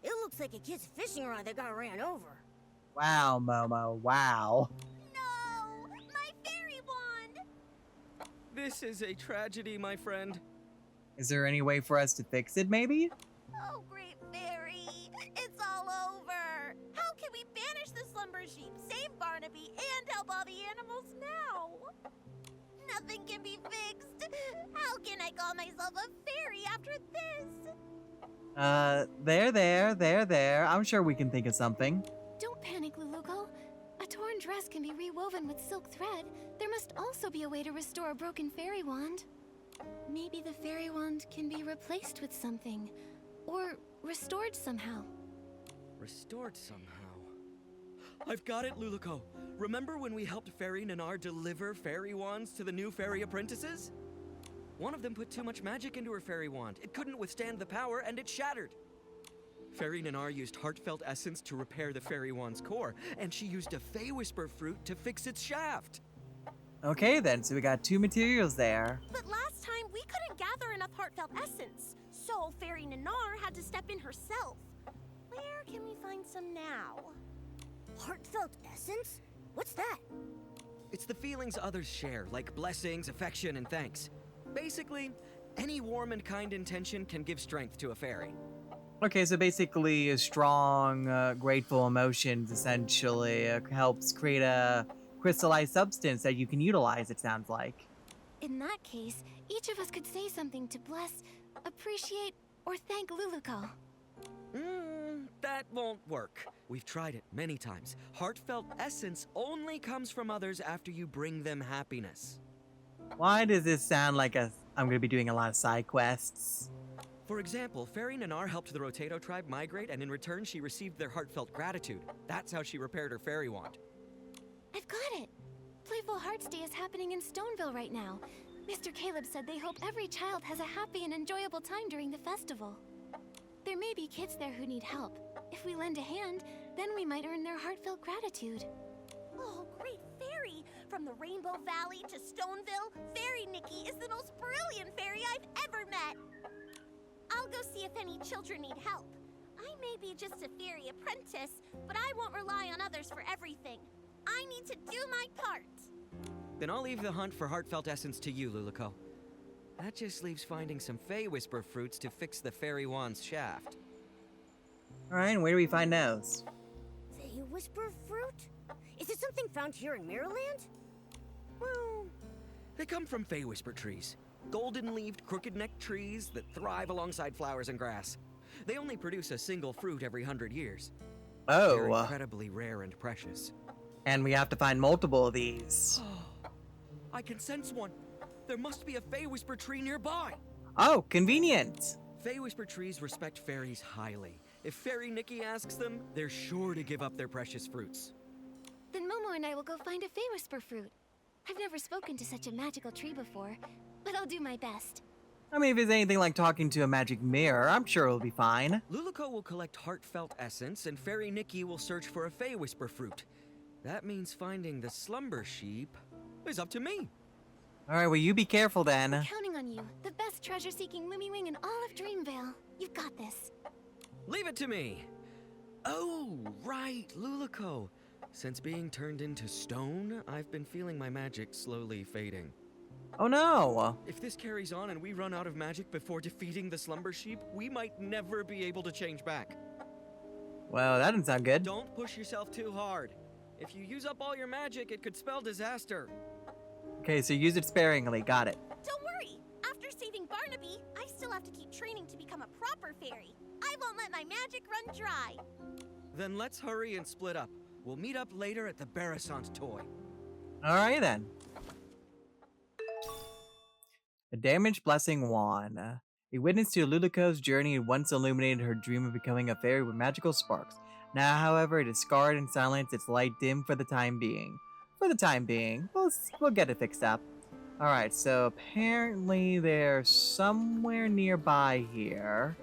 It looks like a kid's fishing rod that got ran over. Wow, Momo, wow. No, my fairy wand. This is a tragedy, my friend. Is there any way for us to fix it, maybe? Oh, great fairy, it's all over. How can we banish the slumber sheep, save Barnaby, and help all the animals now? Nothing can be fixed. How can I call myself a fairy after this? There. I'm sure we can think of something. Don't panic, Luluko. A torn dress can be rewoven with silk thread. There must also be a way to restore a broken fairy wand. Maybe the fairy wand can be replaced with something. Or restored somehow. Restored somehow. I've got it, Luluko. Remember when we helped Fairy Nanar deliver fairy wands to the new fairy apprentices? One of them put too much magic into her fairy wand. It couldn't withstand the power, and it shattered. Fairy Nanar used heartfelt essence to repair the fairy wand's core, and she used a Fey Whisper fruit to fix its shaft. Okay then, so we got two materials there. But last time we couldn't gather enough heartfelt essence, so Fairy Nanar had to step in herself. Where can we find some now? Heartfelt essence? What's that? It's the feelings others share, like blessings, affection, and thanks. Basically, any warm and kind intention can give strength to a fairy. Okay, so basically a strong, grateful emotions essentially helps create a crystallized substance that you can utilize, it sounds like. In that case, each of us could say something to bless, appreciate, or thank Luluko. That won't work. We've tried it many times. Heartfelt essence only comes from others after you bring them happiness. Why does this sound like I'm gonna be doing a lot of side quests? For example, Fairy Nanar helped the Rotato tribe migrate, and in return she received their heartfelt gratitude. That's how she repaired her fairy wand. I've got it! Playful Hearts Day is happening in Stoneville right now. Mr. Caleb said they hope every child has a happy and enjoyable time during the festival. There may be kids there who need help. If we lend a hand, then we might earn their heartfelt gratitude. Oh, great fairy! From the Rainbow Valley to Stoneville, Fairy Nikki is the most brilliant fairy I've ever met! I'll go see if any children need help. I may be just a fairy apprentice, but I won't rely on others for everything. I need to do my part. Then I'll leave the hunt for heartfelt essence to you, Luluko. That just leaves finding some Fey Whisper fruits to fix the fairy wand's shaft. Alright, and where do we find those? Fey Whisper fruit? Is it something found here in Mirrorland? Well, they come from Fey Whisper trees. Golden-leaved, crooked-necked trees that thrive alongside flowers and grass. They only produce a single fruit every 100 years. They're Oh, incredibly rare and precious. and we have to find multiple of these. I can sense one. There must be a Fey Whisper tree nearby. Oh, convenient. Fey Whisper trees respect fairies highly. If Fairy Nikki asks them, they're sure to give up their precious fruits. Then Momo and I will go find a Fey Whisper fruit. I've never spoken to such a magical tree before, but I'll do my best. I mean, if it's anything like talking to a magic mirror, I'm sure it'll be fine. Luluco will collect heartfelt essence, and Fairy Nikki will search for a Fey Whisper fruit. That means finding the slumber sheep is up to me. Alright, well, you be careful then. Counting on you, the best treasure-seeking Lumiwing in all of Dreamvale. You've got this. Leave it to me. Oh, right, Luluco. Since being turned into stone, I've been feeling my magic slowly fading. Oh no. If this carries on and we run out of magic before defeating the slumber sheep, we might never be able to change back. Well, that didn't sound good. Don't push yourself too hard. If you use up all your magic, it could spell disaster. Okay, so use it sparingly. Got it. Don't worry. After saving Barnaby, I still have to keep training to become a proper fairy. I won't let my magic run dry. Then let's hurry and split up. We'll meet up later at the Barrisant toy. Alright then. A damaged blessing wand. A witness to Luluco's journey had once illuminated her dream of becoming a fairy with magical sparks. Now, however, it is scarred and silenced, its light dim for the time being. For the time being. We'll get it fixed up. Alright, so apparently they're somewhere nearby here.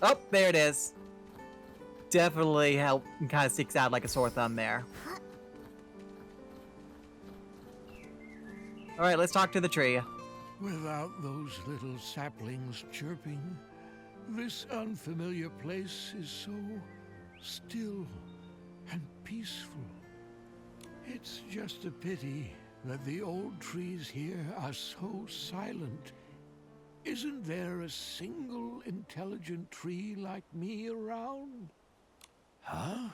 Oh, there it is. Definitely help kind of sticks out like a sore thumb there. Alright, let's talk to the tree. Without those little saplings chirping, this unfamiliar place is so still and peaceful. It's just a pity that the old trees here are so silent. Isn't there a single intelligent tree like me around? Huh?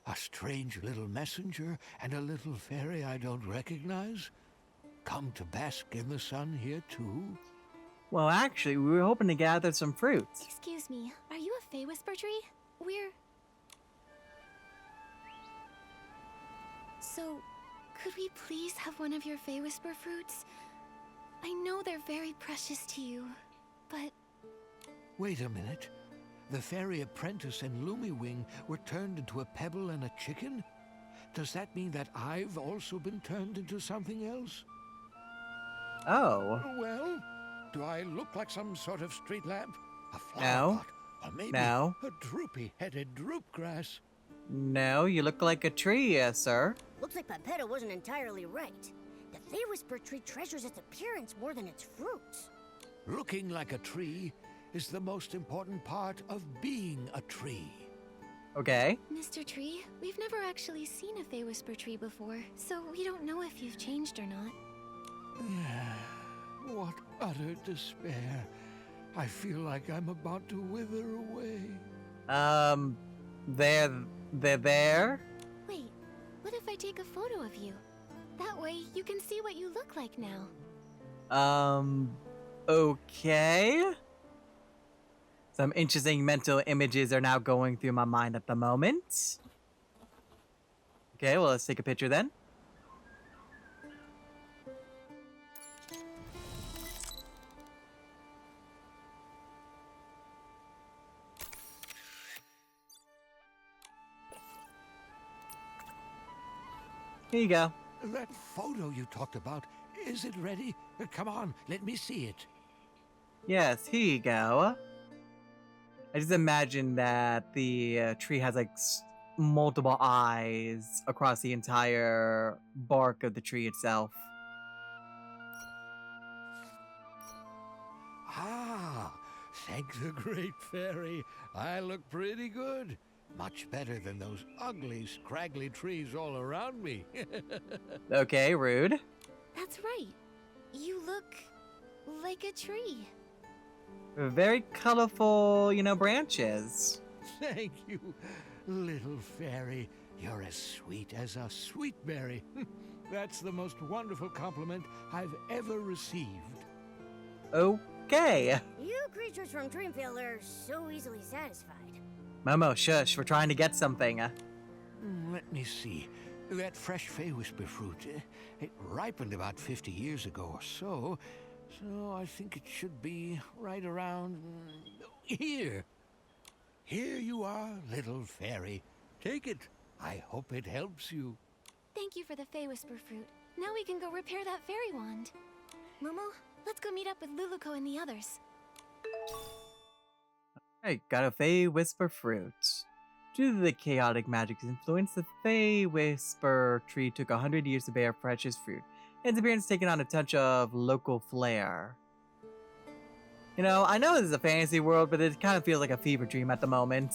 A strange little messenger and a little fairy I don't recognize? Come to bask in the sun here too? Well, actually, we were hoping to gather some fruits. Excuse me, are you a Fey Whisper tree? So, could we please have one of your Fey Whisper fruits? I know they're very precious to you, but... Wait a minute. The fairy apprentice and Lumiwing were turned into a pebble and a chicken? Does that mean that I've also been turned into something else? Oh. Well, do I look like some sort of street lamp? A flower No. pot? Or maybe No. a droopy-headed droopgrass? No, you look like a tree, sir. Looks like Pepetto wasn't entirely right. The Fey Whisper tree treasures its appearance more than its fruits. Looking like a tree is the most important part of being a tree. Okay. Mr. Tree, we've never actually seen a Fey Whisper tree before, so we don't know if you've changed or not. What utter despair. I feel like I'm about to wither away. They're there? Wait, what if I take a photo of you? That way, you can see what you look like now. Okay. Some interesting mental images are now going through my mind at the moment. Okay, well, let's take a picture then. Here you go. That photo you talked about, is it ready? Come on, let me see it. Yes, here you go. I just imagine that the tree has like multiple eyes across the entire bark of the tree itself. Ah, thank the great fairy. I look pretty good. Much better than those ugly, scraggly trees all around me. Okay, rude. That's right. You look like a tree. Very colorful, branches. Thank you, little fairy. You're as sweet as a sweet berry. That's the most wonderful compliment I've ever received. Okay. You creatures from Dreamville are so easily satisfied. Momo, shush, we're trying to get something. Let me see. That fresh Fey Whisper fruit, it ripened about 50 years ago or so. So I think it should be right around here. Here you are, little fairy. Take it. I hope it helps you. Thank you for the Fey Whisper fruit. Now we can go repair that fairy wand. Momo, let's go meet up with Luluko and the others. Alright, got a Fey Whisper fruit. Due to the chaotic magic's influence, the Fey Whisper tree took 100 years to bear precious fruit, and its appearance taken on a touch of local flair. You know, I know this is a fantasy world, but it kind of feels like a fever dream at the moment.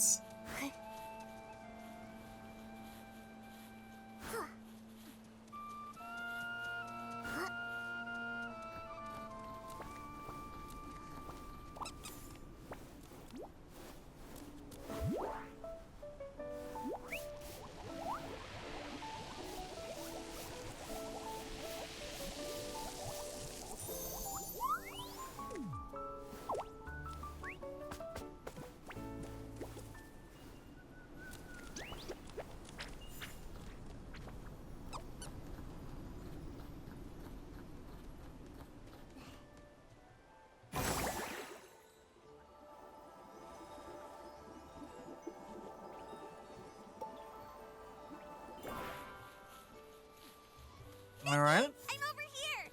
Alright. I'm over here!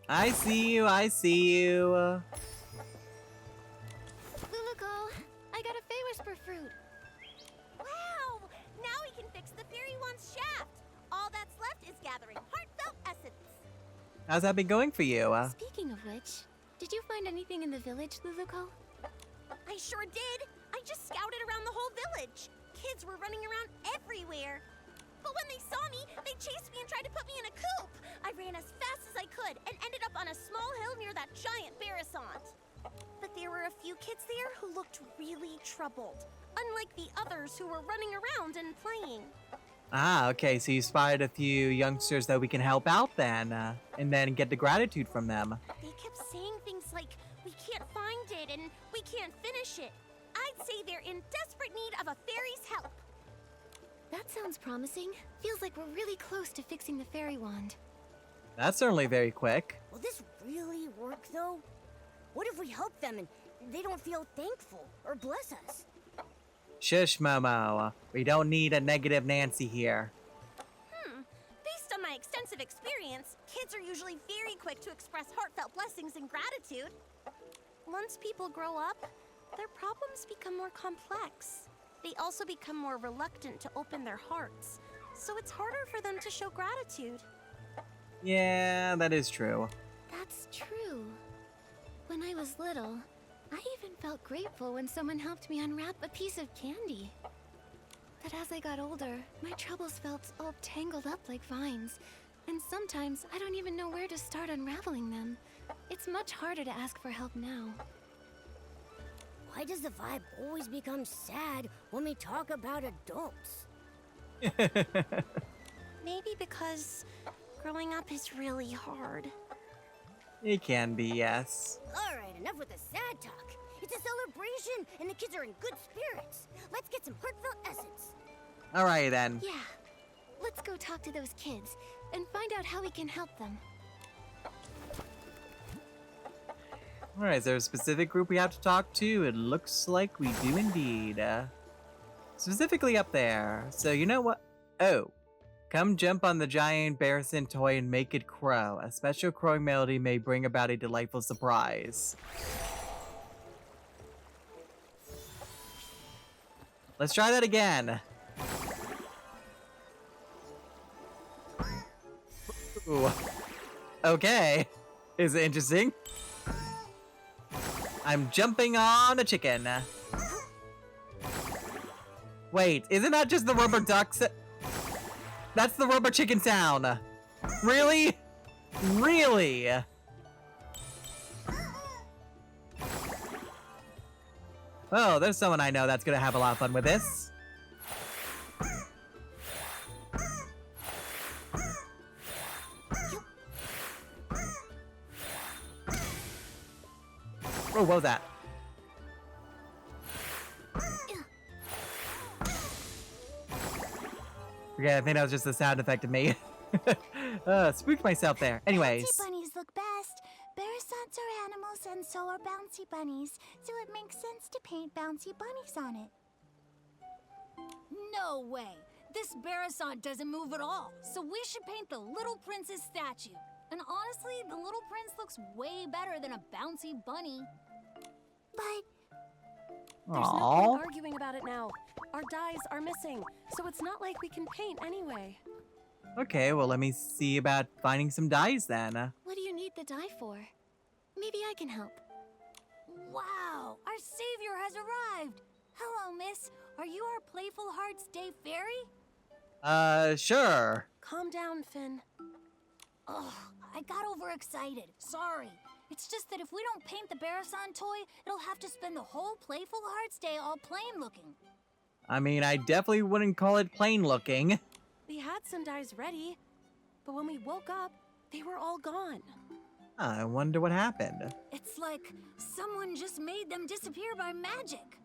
I see you, I see you. Luluko, I got a Fey Whisper fruit. Wow! Now we can fix the fairy wand's shaft! All that's left is gathering heartfelt essence. How's that been going for you? Speaking of which, did you find anything in the village, Luluko? I sure did! I just scouted around the whole village. Kids were running around everywhere. But when they saw me, they chased me and tried to put me in a coop. I ran as fast as I could and ended up on a small hill near that giant barasant. But there were a few kids there who looked really troubled, unlike the others who were running around and playing. Ah, okay, so you spotted a few youngsters that we can help out then, and then get the gratitude from them. They kept saying things like, "We can't find it," and "We can't finish it." I'd say they're in desperate need of a fairy's help. That sounds promising. Feels like we're really close to fixing the fairy wand. That's certainly very quick. Will this really work, though? What if we help them and they don't feel thankful or bless us? Shush, Momo. We don't need a negative Nancy here. Based on my extensive experience, kids are usually very quick to express heartfelt blessings and gratitude. Once people grow up, their problems become more complex. They also become more reluctant to open their hearts, so it's harder for them to show gratitude. Yeah, that is true. That's true. When I was little, I even felt grateful when someone helped me unwrap a piece of candy. But as I got older, my troubles felt all tangled up like vines, and sometimes I don't even know where to start unraveling them. It's much harder to ask for help now. Why does the vibe always become sad when we talk about adults? Maybe because growing up is really hard. It can be, yes. All right, enough with the sad talk. It's a celebration, and the kids are in good spirits. Let's get some heartfelt essence. Alright then. Yeah, let's go talk to those kids and find out how we can help them. Alright, is there a specific group we have to talk to? It looks like we do indeed. Specifically up there. So you know what? Oh. Come jump on the giant Barrison toy and make it crow. A special crowing melody may bring about a delightful surprise. Let's try that again. Ooh. Okay. Is it interesting? I'm jumping on a chicken. Wait, isn't that just the rubber ducks? That's the rubber chicken sound. Really? Really? Oh, there's someone I know that's gonna have a lot of fun with this. Oh, what was that? Yeah, I think that was just a sound effect of me. Spooked myself there. Anyways. Bouncy bunnies look best. Bearsons are animals and so are bouncy bunnies, so it makes sense to paint bouncy bunnies on it. No way! This Barasant doesn't move at all, so we should paint the Little Prince's statue. And honestly, the Little Prince looks way better than a bouncy bunny. But There's no Aww. point arguing about it now. Our dyes are missing, so it's not like we can paint anyway. Okay, well, let me see about finding some dyes then. What do you need the dye for? Maybe I can help. Wow! Our savior has arrived! Hello, miss. Are you our Playful Hearts Day fairy? Sure. Calm down, Finn. Ugh, I got overexcited. Sorry. It's just that if we don't paint the Barasant toy, it'll have to spend the whole Playful Hearts Day all plain looking. I mean, I definitely wouldn't call it plain looking. We had some dyes ready, but when we woke up, they were all gone. I wonder what happened. It's like someone just made them disappear by magic.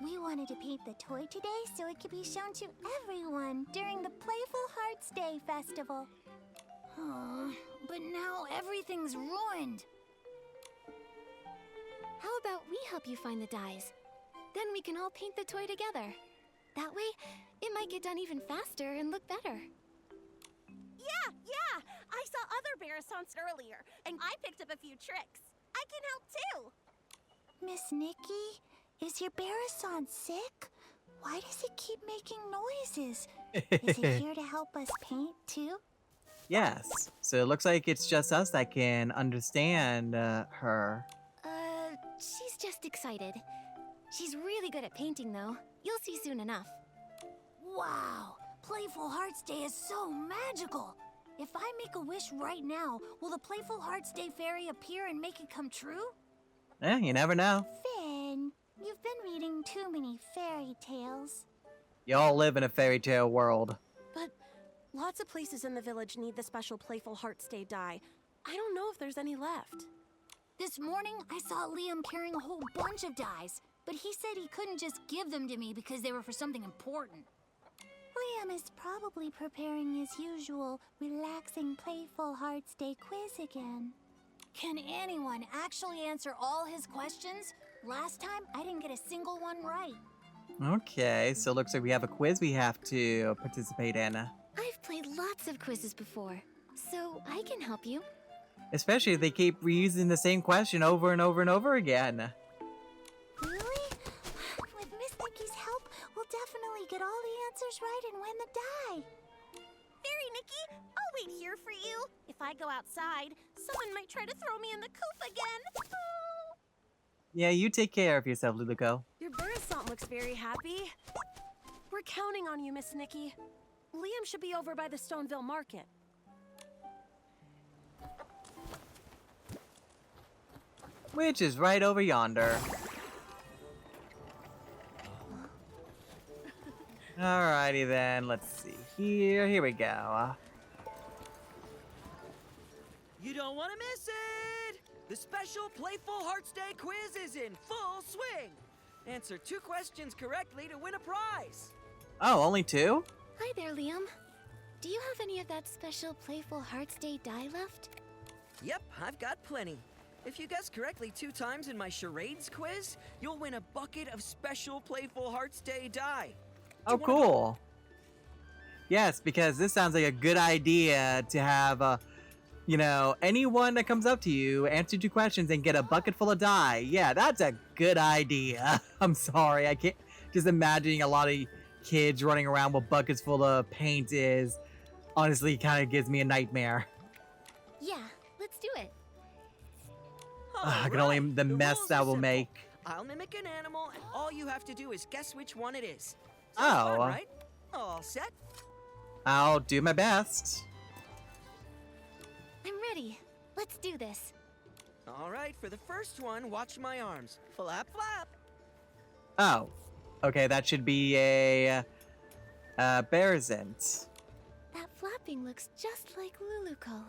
we wanted to paint the toy today so it could be shown to everyone during the Playful Hearts Day festival. But now everything's ruined. How about we help you find the dyes? Then we can all paint the toy together. That way, it might get done even faster and look better. Yeah. I saw other Barasants earlier, and I picked up a few tricks. I can help too. Miss Nikki, is your Barasant sick? Why does it keep making noises? Is it here to help us paint too? Yes. So it looks like it's just us that can understand her. She's just excited. She's really good at painting, though. You'll see soon enough. Wow! Playful Hearts Day is so magical! If I make a wish right now, will the Playful Hearts Day fairy appear and make it come true? You never know. Finn, you've been reading too many fairy tales. Y'all live in a fairy tale world. But lots of places in the village need the special Playful Hearts Day dye. I don't know if there's any left. This morning, I saw Liam carrying a whole bunch of dyes, but he said he couldn't just give them to me because they were for something important. Liam is probably preparing his usual relaxing Playful Hearts Day quiz again. Can anyone actually answer all his questions? Last time, I didn't get a single one right. Okay, so it looks like we have a quiz we have to participate in. I've played lots of quizzes before, so I can help you. Especially if they keep reusing the same question over and over and over again. Really? With Miss Nikki's help, we'll definitely get all the answers right and win the dye. Fairy Nikki, I'll wait here for you. If I go outside, someone might try to throw me in the coop again. Yeah, you take care of yourself, Luluko. Your Barasant looks very happy. We're counting on you, Miss Nikki. Liam should be over by the Stoneville Market. Which is right over yonder. Alrighty then, let's see here. Here we go. You don't want to miss it! The special Playful Hearts Day quiz is in full swing! Answer 2 questions correctly to win a prize! Oh, only 2? Hi there, Liam. Do you have any of that special Playful Hearts Day dye left? Yep, I've got plenty. If you guess correctly 2 times in my charades quiz, you'll win a bucket of special Playful Hearts Day dye. Oh, cool. Yes, because this sounds like a good idea to have, anyone that comes up to you, answer 2 questions, and get a bucket full of dye. Yeah, that's a good idea. I'm sorry, I can't just imagining a lot of kids running around with buckets full of paint is honestly kind of gives me a nightmare. Yeah, let's do it. I can only the mess rules that are will simple. make. I'll mimic an animal, and all you have to do is guess which one it is. Sounds Oh. fun, right? All set? I'll do my best. I'm ready. Let's do this. All right, for the first one, watch my arms. Flap, flap. Oh, okay, that should be a Bearsant. That flapping looks just like Luluko.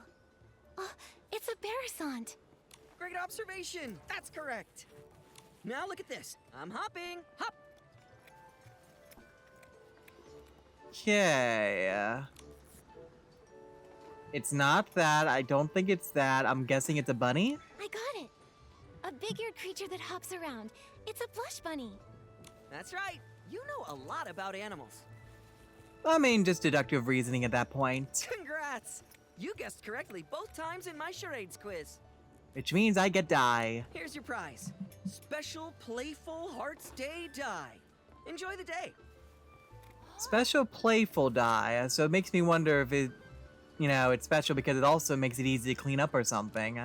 Oh, it's a Barasant. Great observation. That's correct. Now look at this. I'm hopping. Hop. Okay. It's not that. I don't think it's that. I'm guessing it's a bunny. I got it. A big-eared creature that hops around. It's a plush bunny. That's right. You know a lot about animals. I mean, just deductive reasoning at that point. Congrats! You guessed correctly both times in my charades quiz. Which means I get die. Here's your prize. Special Playful Hearts Day die. Enjoy the day. Special playful die. So it makes me wonder if it, you know, it's special because it also makes it easy to clean up or something.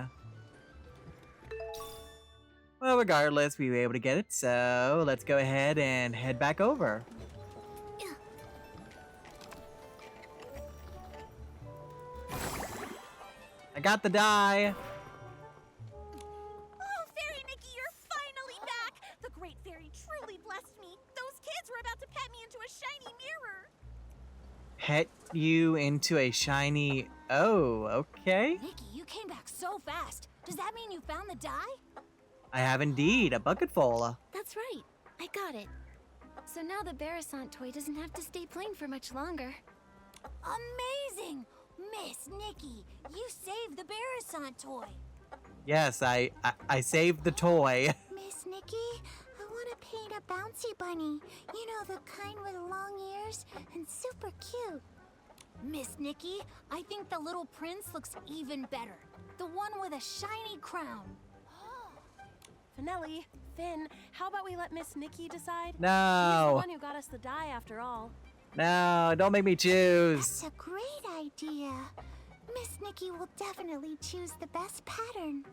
Well, regardless, we were able to get it, so let's go ahead and head back over. I got the die. Oh, Fairy Nikki, you're finally back! The Great Fairy truly blessed me. Those kids were about to pet me into a shiny mirror. Pet you into a shiny... Oh, okay. Nikki, you came back so fast. Does that mean you found the die? I have indeed, a bucket full. That's right. I got it. So now the Barasant toy doesn't have to stay plain for much longer. Amazing! Miss Nikki, you saved the Barasant toy. Yes, I saved the toy. Miss Nikki, I want to paint a bouncy bunny. You know, the kind with long ears and super cute. Miss Nikki, I think the little prince looks even better. The one with a shiny crown. Finelli, Finn, how about we let Miss Nikki decide? She's the No. one who got us the die after all. No, don't make me choose. That's a great idea. Miss Nikki will definitely choose the best pattern.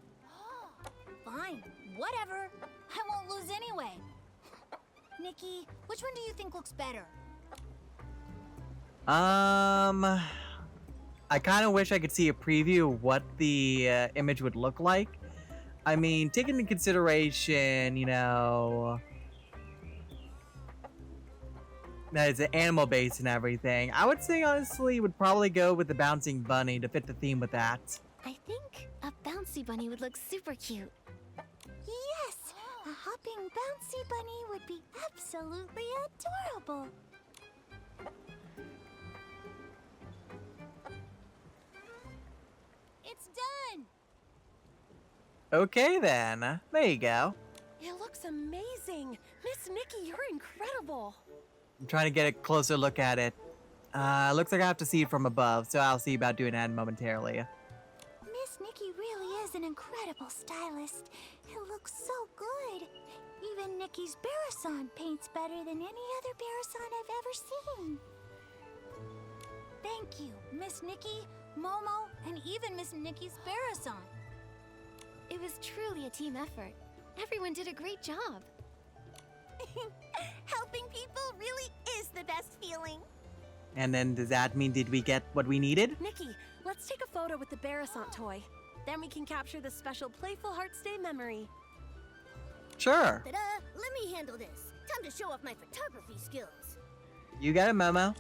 Fine, whatever. I won't lose anyway. Nikki, which one do you think looks better? I kind of wish I could see a preview of what the image would look like. I mean, taking into consideration, you know, that it's an animal base and everything, I would say honestly would probably go with the bouncing bunny to fit the theme with that. I think a bouncy bunny would look super cute. Yes, a hopping bouncy bunny would be absolutely adorable. It's done! Okay then, there you go. It looks amazing. Miss Nikki, you're incredible. I'm trying to get a closer look at it. Looks like I have to see it from above, so I'll see about doing that momentarily. Miss Nikki really is an incredible stylist. It looks so good. Even Nikki's Barasant paints better than any other Barasant I've ever seen. Thank you, Miss Nikki, Momo, and even Miss Nikki's Barasant. It was truly a team effort. Everyone did a great job. Helping people really is the best feeling. And then does that mean did we get what we needed? Nikki, let's take a photo with the Barasant toy. Then we can capture the special Playful Hearts Day memory. Sure. Ta-da! Let me handle this. Time to show off my photography skills. You got it, Momo.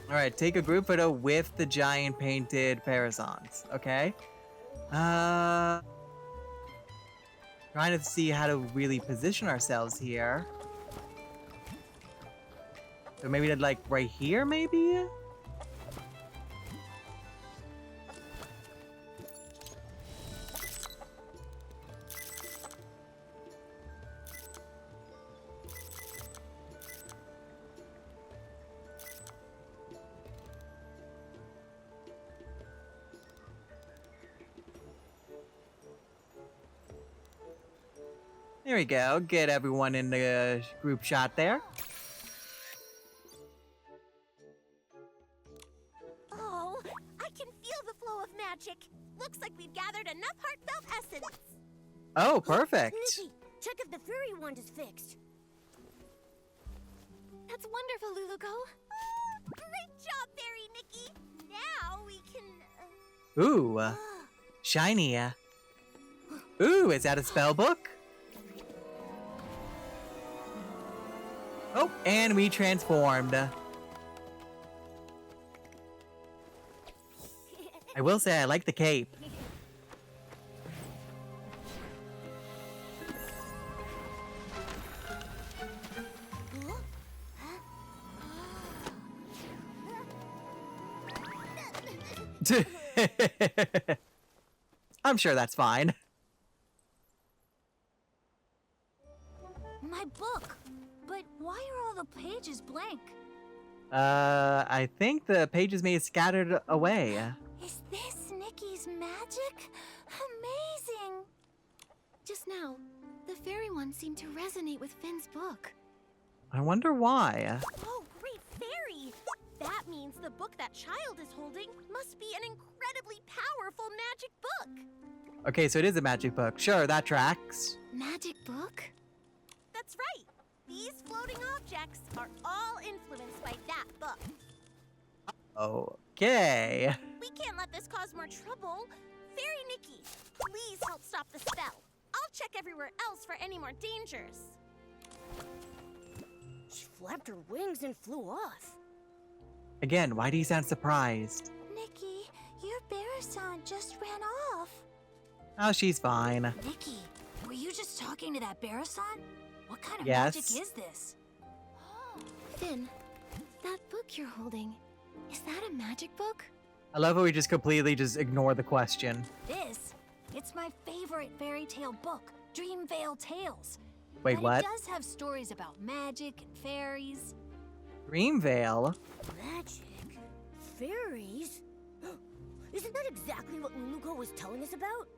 Alright, take a group photo with the giant painted Parasons, okay? Trying to see how to really position ourselves here. So maybe like right here, maybe? There we go. Get everyone in the group shot there. Oh, I can feel the flow of magic. Looks like we've gathered enough heartfelt essence. Oh, perfect. Nikki, check if the fairy wand is fixed. That's wonderful, Luluko. Great job, Fairy Nikki. Now we can... Ooh, shiny. Ooh, is that a spell book? Oh, and we transformed. I will say I like the cape. I'm sure that's fine. My book! But why are all the pages blank? I think the pages may have scattered away. Is this Nikki's magic? Amazing! Just now, the fairy one seemed to resonate with Finn's book. I wonder why. Oh, great fairy! That means the book that child is holding must be an incredibly powerful magic book. Okay, so it is a magic book. Sure, that tracks. Magic book? That's right. These floating objects are all influenced by that book. Okay. We can't let this cause more trouble. Fairy Nikki, please help stop the spell. I'll check everywhere else for any more dangers. She flapped her wings and flew off. Again, why do you sound surprised? Nikki, your Barasan just ran off. Oh, she's fine. Nikki, were you just talking to that Barasan? What kind of Yes. magic is this? Finn, that book you're holding, is that a magic book? I love how we just completely just ignore the question. It's my favorite fairy tale book, Dreamvale Tales. Wait, But what? It does have stories about magic and fairies. Dreamvale? Magic? Fairies? Isn't that exactly what Luluko was telling us about?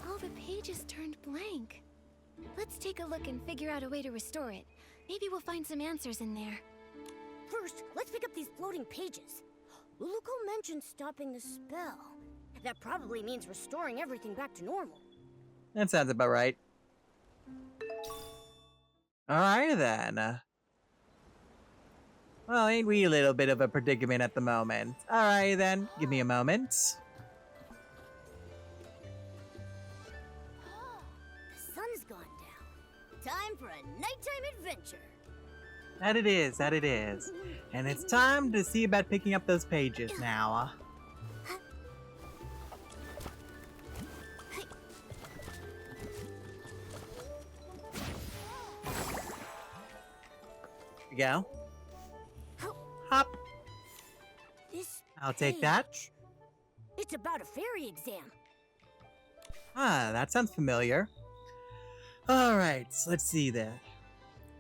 All the pages turned blank. Let's take a look and figure out a way to restore it. Maybe we'll find some answers in there. First, let's pick up these floating pages. Luluko mentioned stopping the spell. That probably means restoring everything back to normal. That sounds about right. Alright then. Well, ain't we a little bit of a predicament at the moment? Alright then, give me a moment. The sun's gone down. Time for a nighttime adventure. That it is, that it is. And it's time to see about picking up those pages now. Here we go. Hop. This I'll take that. page, It's about a fairy exam. Ah, that sounds familiar. Alright, so let's see then.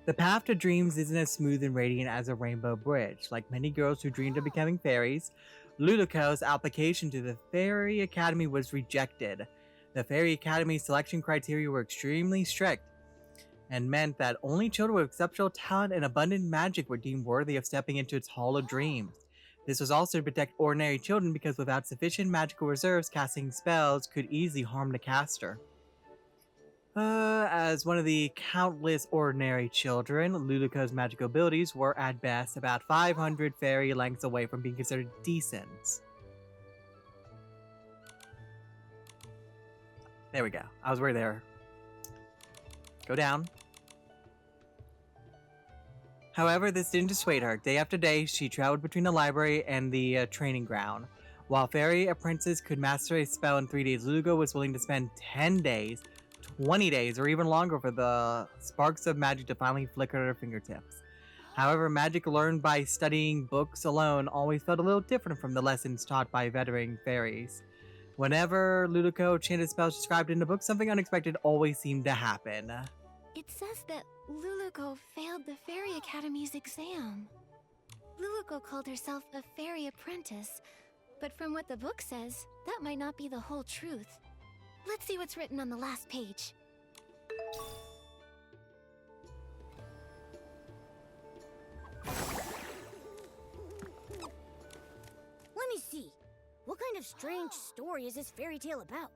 The path to dreams isn't as smooth and radiant as a rainbow bridge. Like many girls who dreamed of becoming fairies, Luluko's application to the Fairy Academy was rejected. The Fairy Academy's selection criteria were extremely strict and meant that only children with exceptional talent and abundant magic were deemed worthy of stepping into its Hall of Dreams. This was also to protect ordinary children because without sufficient magical reserves, casting spells could easily harm the caster. As one of the countless ordinary children, Luluko's magical abilities were at best about 500 fairy lengths away from being considered decent. There we go. I was right there. Go down. However, this didn't dissuade her. Day after day, she traveled between the library and the training ground. While fairy apprentices could master a spell in 3 days, Luluko was willing to spend 10 days, 20 days, or even longer for the sparks of magic to finally flicker at her fingertips. However, magic learned by studying books alone always felt a little different from the lessons taught by veteran fairies. Whenever Luluko chanted spells described in the book, something unexpected always seemed to happen. It says that Luluko failed the Fairy Academy's exam. Luluko called herself a fairy apprentice, but from what the book says, that might not be the whole truth. Let's see what's written on the last page. Let me see. What kind of strange story is this fairy tale about?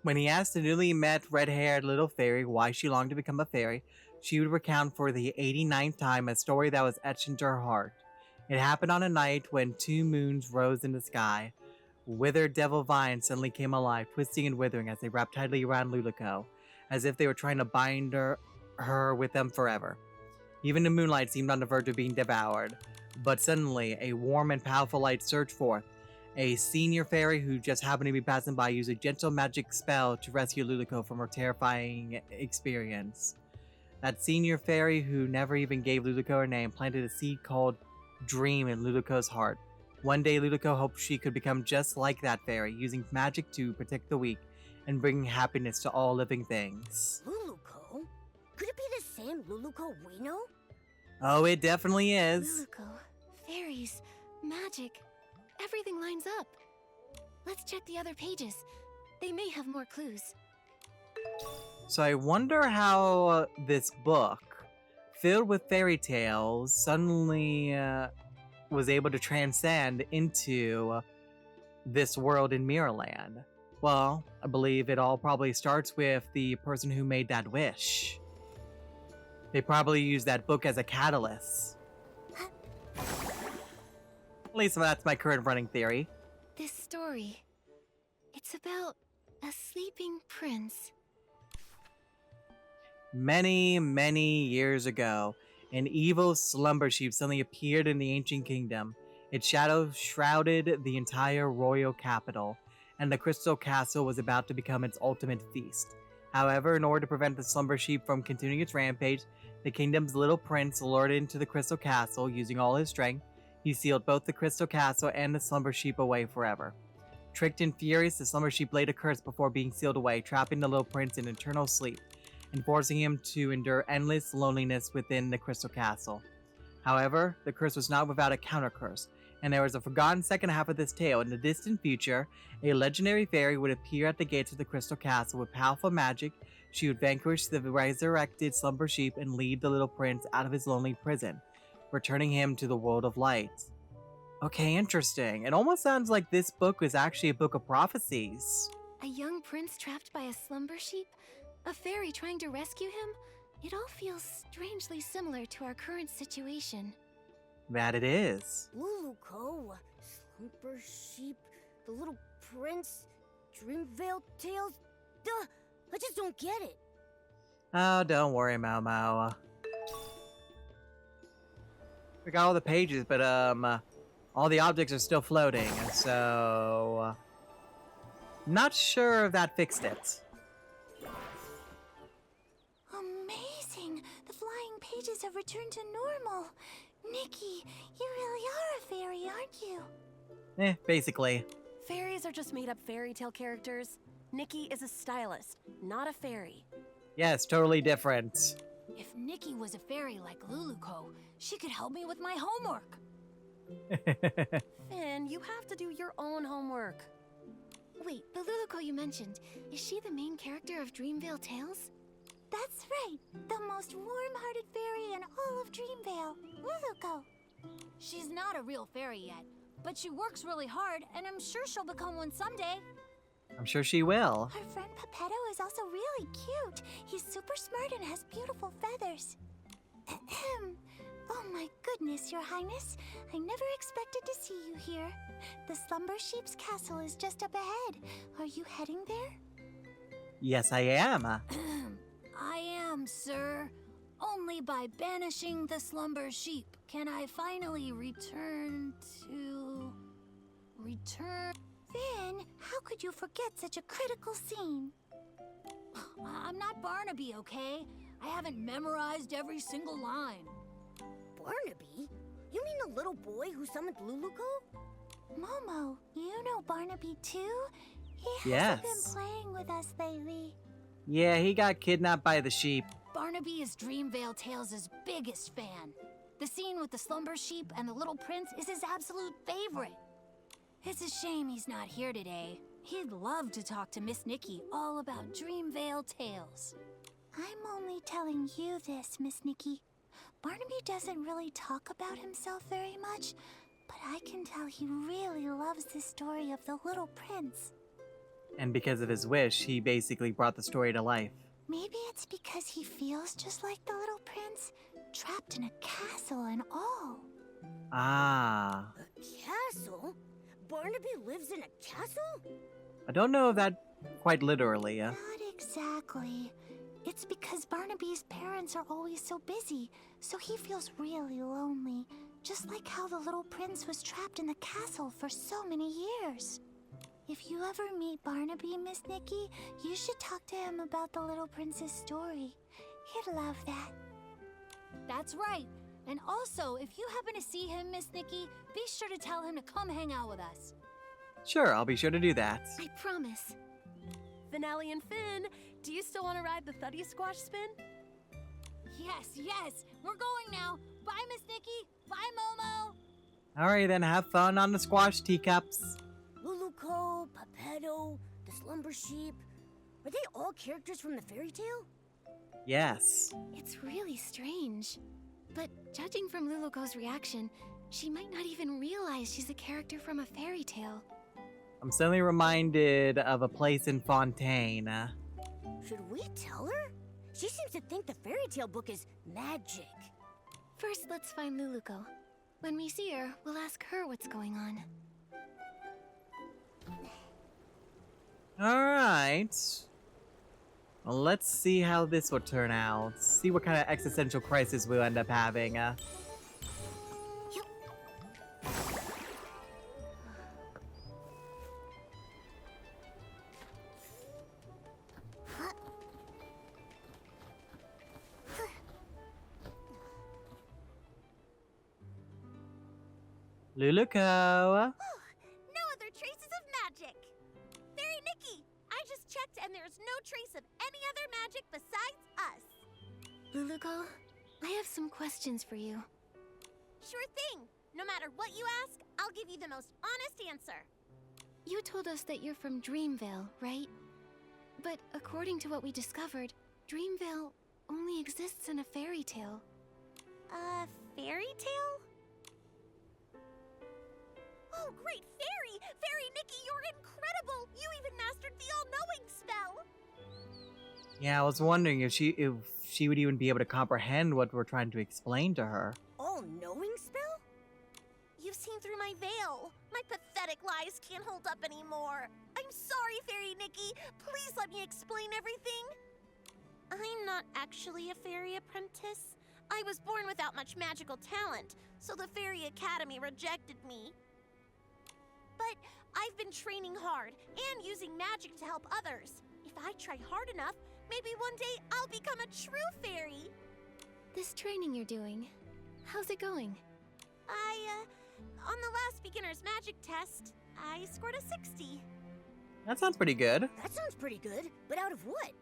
When he asked the newly met red-haired little fairy why she longed to become a fairy, she would recount for the 89th time a story that was etched into her heart. It happened on a night when 2 moons rose in the sky. Withered devil vines suddenly came alive, twisting and withering as they wrapped tightly around Luluko, as if they were trying to bind her with them forever. Even the moonlight seemed on the verge of being devoured. But suddenly, a warm and powerful light surged forth. A senior fairy who just happened to be passing by used a gentle magic spell to rescue Luluco from her terrifying experience. That senior fairy who never even gave Luluco her name planted a seed called Dream in Luluco's heart. One day, Luluco hoped she could become just like that fairy, using magic to protect the weak and bringing happiness to all living things. Luluco? Could it be the same Luluco we know? Oh, it definitely is. Luluco, fairies, magic, everything lines up. Let's check the other pages. They may have more clues. So I wonder how this book, filled with fairy tales, suddenly was able to transcend into this world in Mirrorland. Well, I believe it all probably starts with the person who made that wish. They probably used that book as a catalyst. At least that's my current running theory. This story, it's about a sleeping prince. Many, many years ago, an evil slumber sheep suddenly appeared in the ancient kingdom. Its shadow shrouded the entire royal capital, and the Crystal Castle was about to become its ultimate feast. However, in order to prevent the slumber sheep from continuing its rampage, the kingdom's little prince lured it into the Crystal Castle using all his strength. He sealed both the Crystal Castle and the slumber sheep away forever. Tricked and furious, the slumber sheep laid a curse before being sealed away, trapping the little prince in eternal sleep and forcing him to endure endless loneliness within the Crystal Castle. However, the curse was not without a counter curse, and there was a forgotten second half of this tale. In the distant future, a legendary fairy would appear at the gates of the Crystal Castle with powerful magic. She would vanquish the resurrected slumber sheep and lead the little prince out of his lonely prison, returning him to the world of light. Okay, interesting. It almost sounds like this book is actually a book of prophecies. A young prince trapped by a slumber sheep? A fairy trying to rescue him? It all feels strangely similar to our current situation. That it is. Luluco, Slumber Sheep, the Little Prince, Dreamvale Tales. Duh! I just don't get it. Oh, don't worry, Mau. We got all the pages, but all the objects are still floating, and so not sure if that fixed it. Amazing! The flying pages have returned to normal. Nikki, you really are a fairy, aren't you? Basically. Fairies are just made-up fairy tale characters. Nikki is a stylist, not a fairy. Yes, totally different. If Nikki was a fairy like Luluco, she could help me with my homework. Finn, you have to do your own homework. Wait, the Luluco you mentioned, is she the main character of Dreamvale Tales? That's right. The most warm-hearted fairy in all of Dreamvale, Luluco. She's not a real fairy yet, but she works really hard, and I'm sure she'll become one someday. I'm sure she will. Our friend Pepetto is also really cute. He's super smart and has beautiful feathers. Oh my goodness, Your Highness. I never expected to see you here. The Slumber Sheep's castle is just up ahead. Are you heading there? Yes, I am. I am, sir. Only by banishing the Slumber Sheep can I finally return to... Finn, how could you forget such a critical scene? I'm not Barnaby, okay? I haven't memorized every single line. Barnaby? You mean the little boy who summoned Luluco? Momo, you know Barnaby too? He Yes. hasn't been playing with us lately. Yeah, he got kidnapped by the sheep. Barnaby is Dreamvale Tales' biggest fan. The scene with the Slumber Sheep and the Little Prince is his absolute favorite. It's a shame he's not here today. He'd love to talk to Miss Nikki all about Dreamvale Tales. I'm only telling you this, Miss Nikki. Barnaby doesn't really talk about himself very much, but I can tell he really loves the story of the Little Prince. And because of his wish, he basically brought the story to life. Maybe it's because he feels just like the Little Prince, trapped in a castle and all. Ah. A castle? Barnaby lives in a castle? I don't know if that quite literally. Not exactly. It's because Barnaby's parents are always so busy, so he feels really lonely, just like how the little prince was trapped in the castle for so many years. If you ever meet Barnaby, Miss Nikki, you should talk to him about the little prince's story. He'd love that. That's right. And also, if you happen to see him, Miss Nikki, be sure to tell him to come hang out with us. Sure, I'll be sure to do that. I promise. Finale and Finn, do you still want to ride the Thuddy Squash spin? Yes, yes. We're going now. Bye, Miss Nikki. Bye, Momo. Alright then, have fun on the squash teacups. Luluco, Pepetto, the Slumber Sheep. Are they all characters from the fairy tale? Yes. It's really strange. But judging from Luluco's reaction, she might not even realize she's a character from a fairy tale. I'm suddenly reminded of a place in Fontaine. Should we tell her? She seems to think the fairy tale book is magic. First, let's find Luluco. When we see her, we'll ask her what's going on. Alright. Well, let's see how this will turn out. See what kind of existential crisis we'll end up having. Luluco. No other traces of magic. Fairy Nikki, I just checked and there's no trace of any other magic besides us. Luluco, I have some questions for you. Sure thing. No matter what you ask, I'll give you the most honest answer. You told us that you're from Dreamvale, right? But according to what we discovered, Dreamvale only exists in a fairy tale. A fairy tale? Oh, great fairy! Fairy Nikki, you're incredible! You even mastered the all-knowing spell! Yeah, I was wondering if she would even be able to comprehend what we're trying to explain to her. All-knowing spell? You've seen through my veil. My pathetic lies can't hold up anymore. I'm sorry, Fairy Nikki. Please let me explain everything. I'm not actually a fairy apprentice. I was born without much magical talent, so the Fairy Academy rejected me. But I've been training hard and using magic to help others. If I try hard enough, maybe one day I'll become a true fairy. This training you're doing, how's it going? On the last beginner's magic test, I scored a 60. That sounds pretty good. That sounds pretty good, but out of what?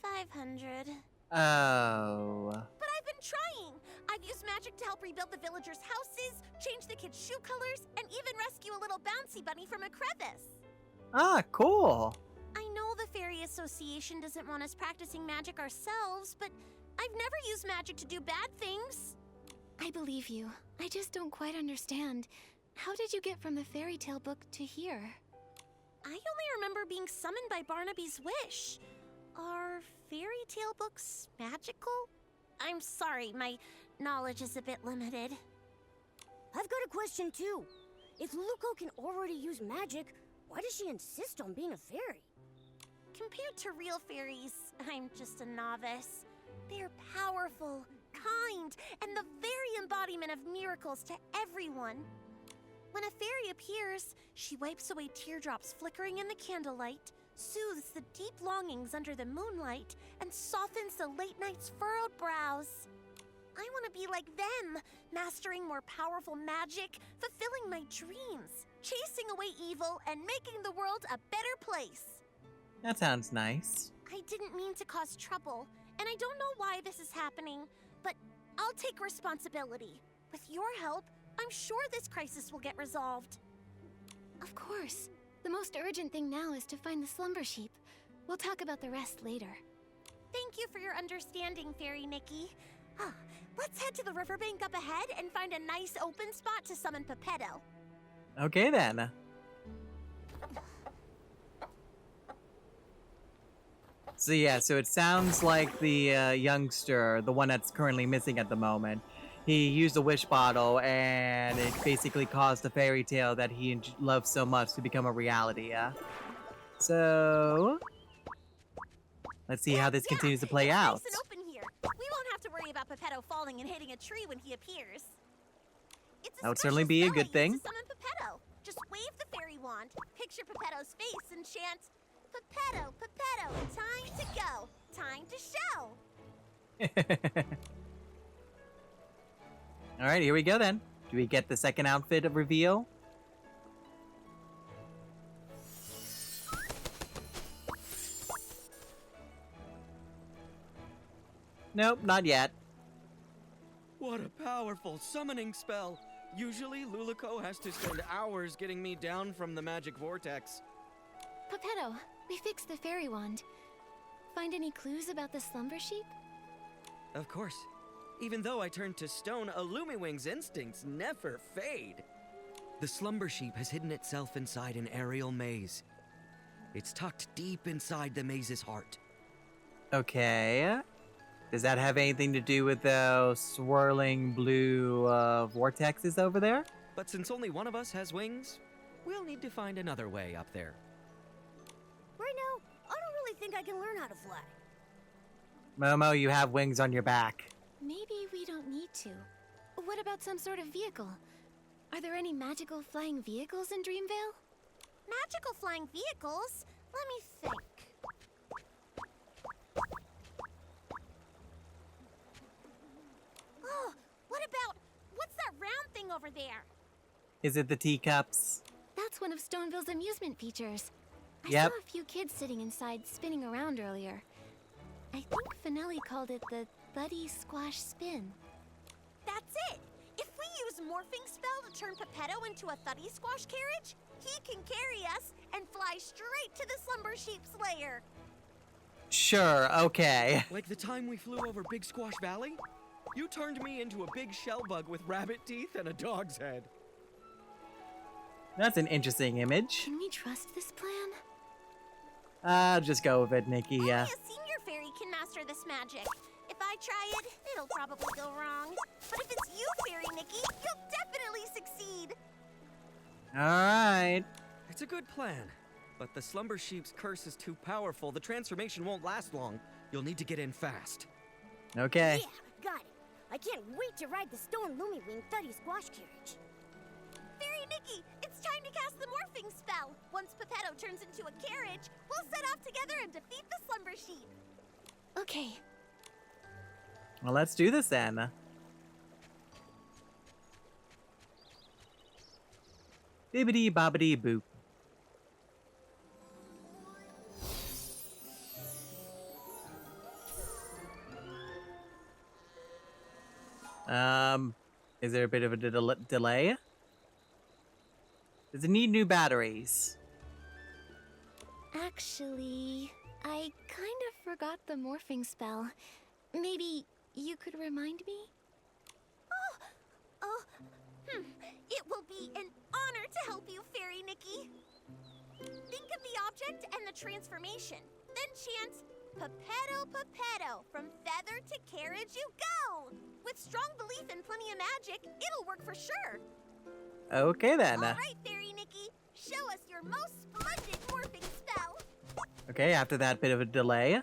500. Oh. But I've been trying. I've used magic to help rebuild the villagers' houses, change the kids' shoe colors, and even rescue a little bouncy bunny from a crevice. Ah, cool. I know the Fairy Association doesn't want us practicing magic ourselves, but I've never used magic to do bad things. I believe you. I just don't quite understand. How did you get from the fairy tale book to here? I only remember being summoned by Barnaby's wish. Are fairy tale books magical? I'm sorry, my knowledge is a bit limited. I've got a question too. If Luluco can already use magic, why does she insist on being a fairy? Compared to real fairies, I'm just a novice. They're powerful, kind, and the very embodiment of miracles to everyone. When a fairy appears, she wipes away teardrops flickering in the candlelight, soothes the deep longings under the moonlight, and softens the late night's furrowed brows. I want to be like them, mastering more powerful magic, fulfilling my dreams, chasing away evil, and making the world a better place. That sounds nice. I didn't mean to cause trouble, and I don't know why this is happening, but I'll take responsibility. With your help, I'm sure this crisis will get resolved. Of course. The most urgent thing now is to find the slumber sheep. We'll talk about the rest later. Thank you for your understanding, Fairy Nikki. Let's head to the riverbank up ahead and find a nice open spot to summon Pepetto. Okay then. So yeah, so it sounds like the youngster, the one that's currently missing at the moment, he used a wish bottle and it basically caused the fairy tale that he loves so much to become a reality, yeah? So let's see how this continues to play out. Nice and open here. We won't have to worry about Pepetto Peppetto falling and hitting a tree when he appears. It's a That would certainly special be a spell good I thing. use to summon Peppetto. Just wave the fairy wand, picture Peppetto's face, and chant, Peppetto, Peppetto, time to go, time to show. Alright, here we go then. Do we get the second outfit reveal? Nope, not yet. What a powerful summoning spell! Usually, Luluco has to spend hours getting me down from the magic vortex. Peppetto, we fixed the fairy wand. Find any clues about the slumber sheep? Of course. Even though I turned to stone, Illumiwing's instincts never fade. The slumber sheep has hidden itself inside an aerial maze. It's tucked deep inside the maze's heart. Okay. Does that have anything to do with those swirling blue vortexes over there? But since only one of us has wings, we'll need to find another way up there. Right now, I don't really think I can learn how to fly. Momo, you have wings on your back. Maybe we don't need to. What about some sort of vehicle? Are there any magical flying vehicles in Dreamvale? Magical flying vehicles? Let me think. Oh, what's that round thing over there? Is it the teacups? That's one of Stoneville's amusement features. I Yep. saw a few kids sitting inside spinning around earlier. I think Finelli called it the Buddy Squash Spin. That's it! If we use Morphing Spell to turn Peppetto into a Thuddy Squash carriage, he can carry us and fly straight to the Slumber Sheep's lair. Sure, okay. Like the time we flew over Big Squash Valley? You turned me into a big shell bug with rabbit teeth and a dog's head. That's an interesting image. Can we trust this plan? Just go with it, Nikki. Only a senior fairy can master this magic. If I try it, it'll probably go wrong. But if it's you, Fairy Nikki, you'll definitely succeed. Alright. It's a good plan, but the Slumber Sheep's curse is too powerful. The transformation won't last long. You'll need to get in fast. Okay. Yeah, got it. I can't wait to ride the Stone Lumiwing Thuddy Squash carriage. Fairy Nikki, it's time to cast the Morphing Spell. Once Peppetto turns into a carriage, we'll set off together and defeat the Slumber Sheep. Okay. Well, let's do this then. Bibbidi bobbidi boop. Is there a bit of a delay? Does it need new batteries? Actually, I kind of forgot the morphing spell. Maybe you could remind me? It will be an honor to help you, Fairy Nikki. Think of the object and the transformation. Then chant, Peppetto, Peppetto, from feather to carriage you go! With strong belief and plenty of magic, it'll work for sure. Okay then. All right, Fairy Nikki, show us your most splendid morphing spell. Okay, after that bit of a delay.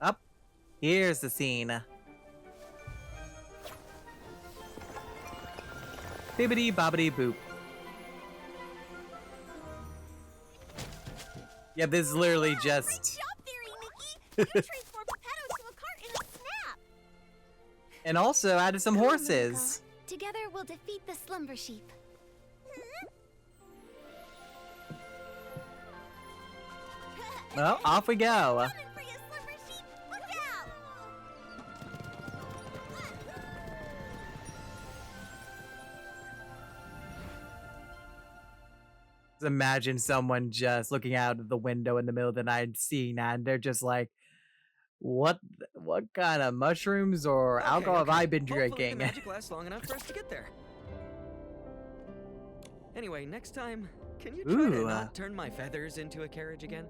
Up. Here's the scene. Bibbidi bobbidi boop. Yeah, this is literally Great just... job, Fairy Nikki! You transformed Peppetto to a cart in a snap. And also added some Come on, horses. Luluco. Together we'll defeat the slumber sheep. Well, off we go. Coming for you, Slumber Sheep! Look out! Just imagine someone just looking out of the window in the middle of the night, seeing that, and they're just like, what kind of mushrooms or Okay, alcohol have I been Hopefully drinking? the magic lasts long enough for us to get there. Anyway, next time, can you try to Ooh, not turn my feathers into a carriage again?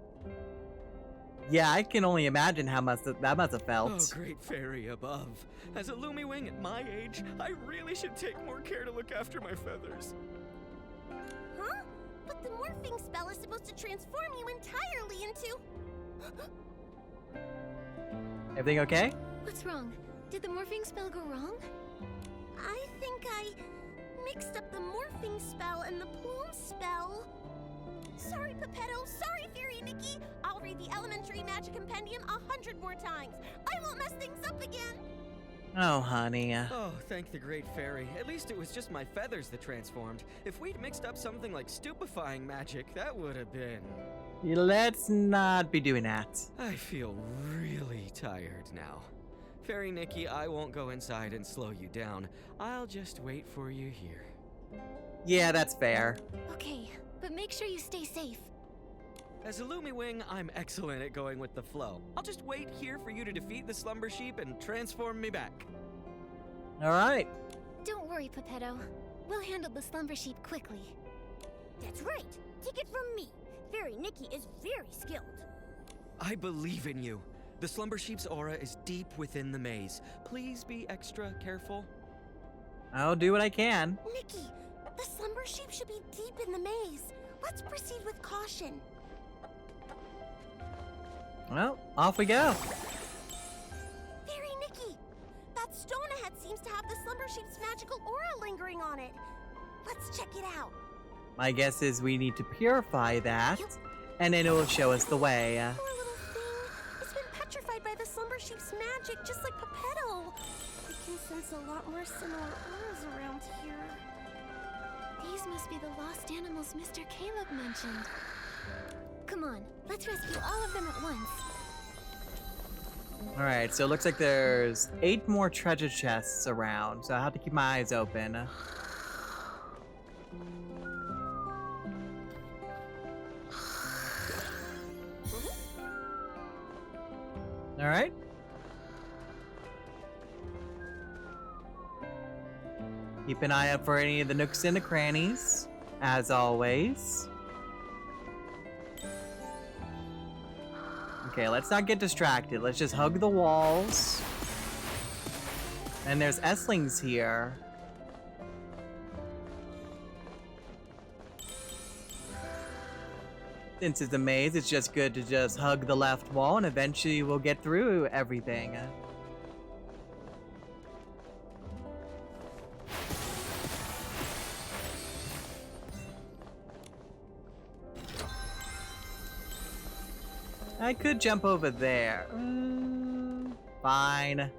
Yeah, I can only imagine how much that must have felt. Oh, great fairy above. As a Lumiwing at my age, I really should take more care to look after my feathers. Huh? But the morphing spell is supposed to transform you entirely into... Everything okay? What's wrong? Did the morphing spell go wrong? I think I mixed up the morphing spell and the plume spell. Sorry, Pepetto. Sorry, Fairy Nikki. I'll read the Elementary Magic Compendium 100 more times. I won't mess things up again. Oh, honey. Oh, thank the great fairy. At least it was just my feathers that transformed. If we'd mixed up something like stupefying magic, that would have been... Let's not be doing that. I feel really tired now. Fairy Nikki, I won't go inside and slow you down. I'll just wait for you here. Yeah, that's fair. Okay, but make sure you stay safe. As a Lumiwing, I'm excellent at going with the flow. I'll just wait here for you to defeat the Slumber Sheep and transform me back. Alright. Don't worry, Pepetto. We'll handle the slumber sheep quickly. That's right. Take it from me. Fairy Nikki is very skilled. I believe in you. The Slumber Sheep's aura is deep within the maze. Please be extra careful. I'll do what I can. Nikki, the slumber sheep should be deep in the maze. Let's proceed with caution. Well, off we go. Fairy Nikki, that stone ahead seems to have the slumber sheep's magical aura lingering on it. Let's check it out. My guess is we need to purify that, and then it will show us the way. Poor little thing. It's been petrified by the slumber sheep's magic, just like Pepetto. We can sense a lot more similar auras around here. These must be the lost animals Mr. Caleb mentioned. Come on, let's rescue all of them at once. Alright, so it looks like there's 8 more treasure chests around, so I have to keep my eyes open. Alright. Keep an eye out for any of the nooks and the crannies, as always. Okay, let's not get distracted. Let's just hug the walls. And there's S-lings here. Since it's a maze, it's just good to just hug the left wall and eventually we'll get through everything. I could jump over there. Fine.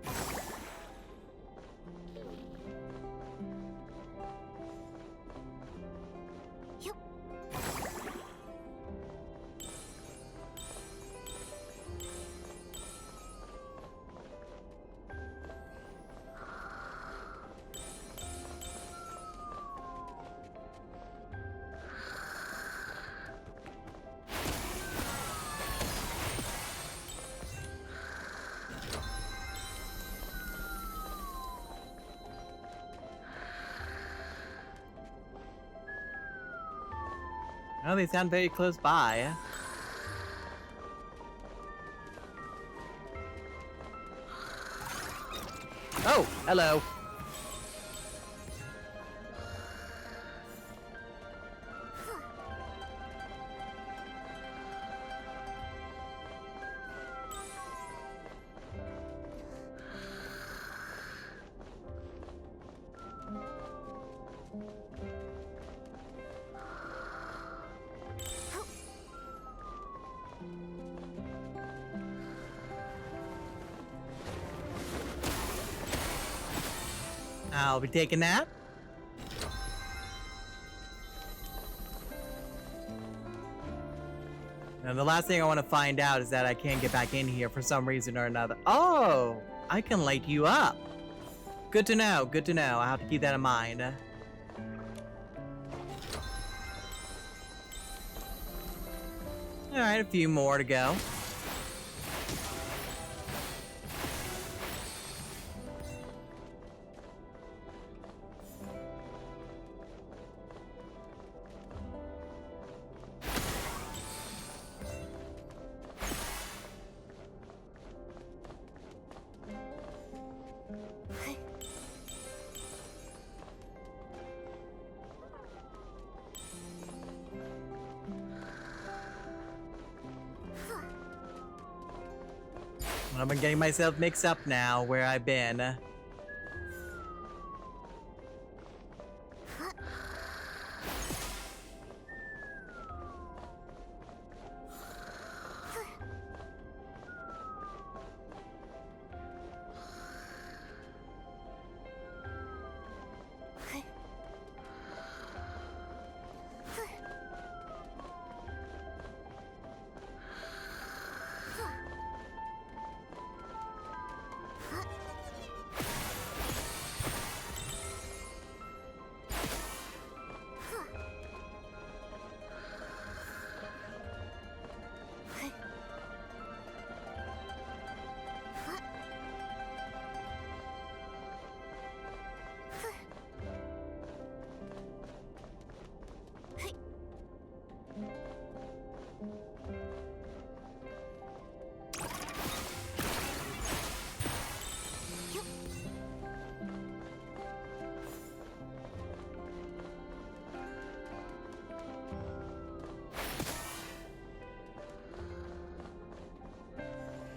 Oh, they sound very close by. Oh, hello. I'll be taking that. And the last thing I want to find out is that I can't get back in here for some reason or another. Oh, I can light you up. Good to know, good to know. I have to keep that in mind. Alright, a few more to go. I'm getting myself mixed up now where I've been.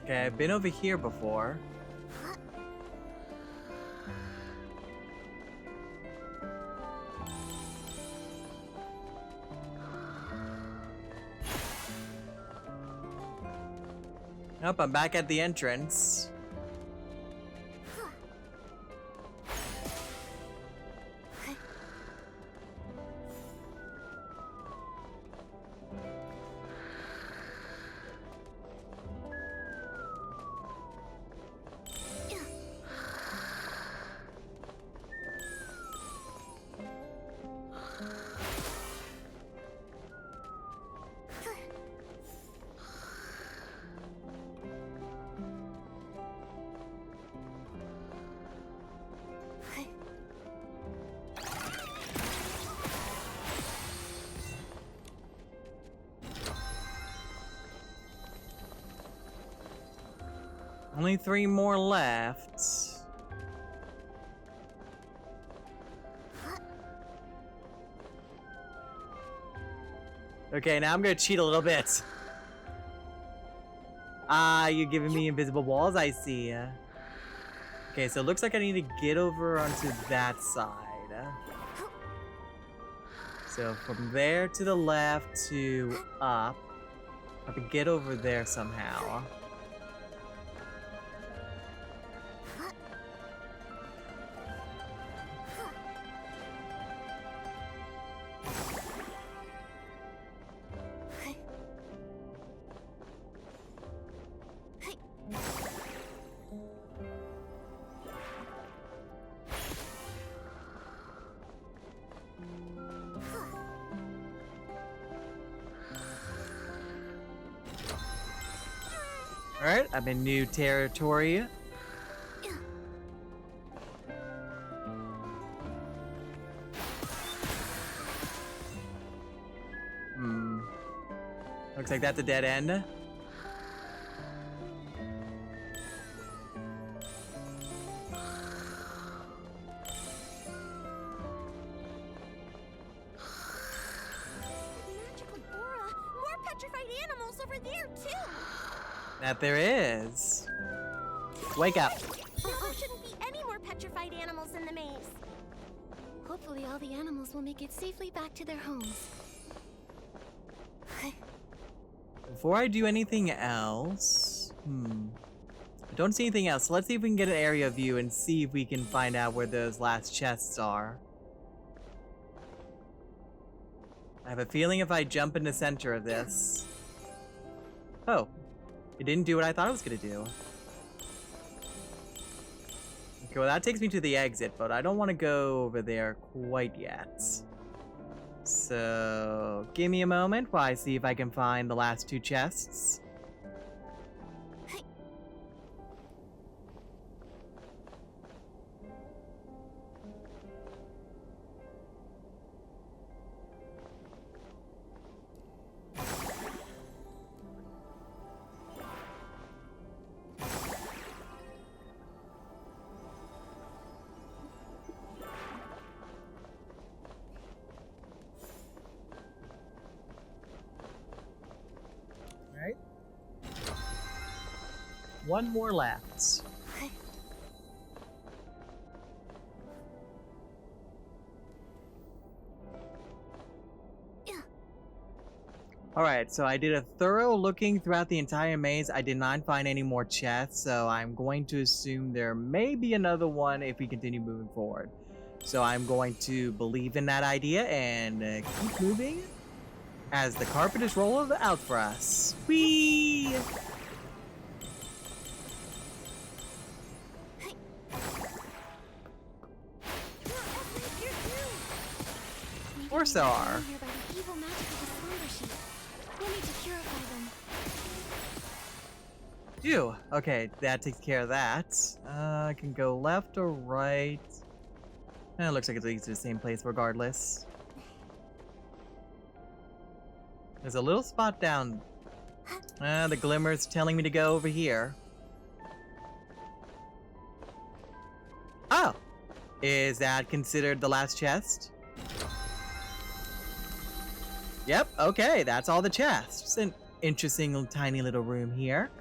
Okay, I've been over here before. Nope, I'm back at the entrance. Only 3 more left. Okay, now I'm gonna cheat a little bit. Ah, you're giving me invisible walls, I see. Okay, so it looks like I need to get over onto that side. So from there to the left to up. I have to get over there somehow. Alright, I'm in new territory. Looks like that's a dead end. Magical aura. More petrified animals over there, too. That there is. Wake up. There shouldn't be any more petrified animals in the maze. Hopefully all the animals will make it safely back to their homes. Before I do anything else, I don't see anything else. So let's see if we can get an area view and see if we can find out where those last chests are. I have a feeling if I jump in the center of this... Oh, it didn't do what I thought it was gonna do. Okay, well that takes me to the exit, but I don't want to go over there quite yet. So, give me a moment while I see if I can find the last 2 chests. One more left. Alright, so I did a thorough looking throughout the entire maze. I did not find any more chests, so I'm going to assume there may be another one if we continue moving forward. So I'm going to believe in that idea and keep moving as the carpet is rolled out for us. Whee! Or so are. Ew. Okay, that takes care of that. I can go left or right. It looks like it leads to the same place regardless. There's a little spot down. The glimmer's telling me to go over here. Oh! Is that considered the last chest? Yep, okay, that's all the chests. Just an interesting little tiny little room here.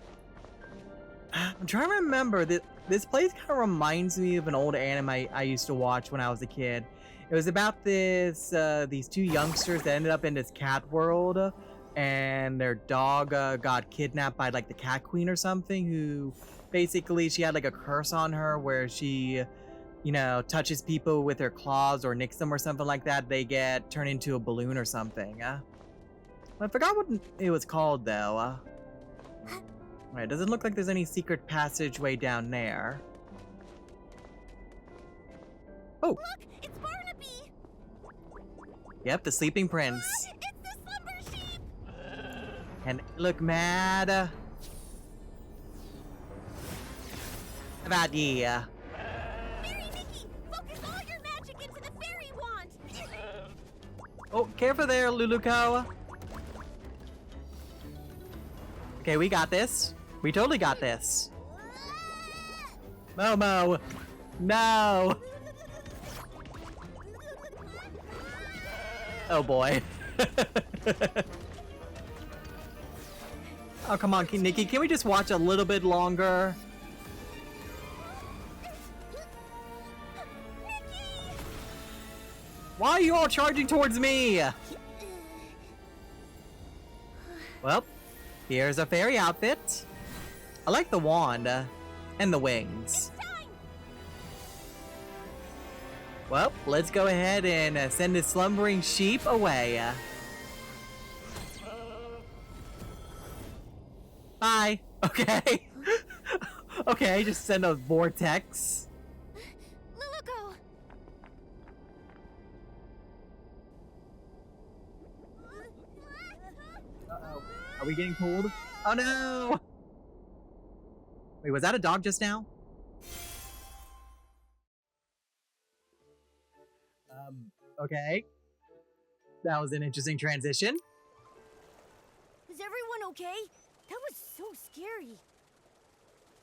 I'm trying to remember that this place kind of reminds me of an old anime I used to watch when I was a kid. It was about this these two youngsters that ended up in this cat world, and their dog got kidnapped by like the cat queen or something, who basically she had like a curse on her where she, you know, touches people with her claws or nicks them or something like that, they get turned into a balloon or something. I forgot what it was called though. Alright, doesn't look like there's any secret passageway down there. Oh! Look, it's Barnaby! Yep, the sleeping prince. Look, it's the slumber sheep! And look mad. About yeah. Fairy Nikki, focus all your magic into the fairy wand! Oh, careful there, Luluco. Okay, we got this. We totally got this. Momo! No! Oh boy. Oh, come on, Nikki, can we just watch a little bit longer? Why are you all charging towards me? Well, here's a fairy outfit. I like the wand and the wings. Well, let's go ahead and send this slumbering sheep away. Bye. Okay. Okay, just send a vortex. Luluco! Uh-oh. Are we getting pulled? Oh no! Wait, was that a dog just now? Okay. That was an interesting transition. Is everyone okay? That was so scary.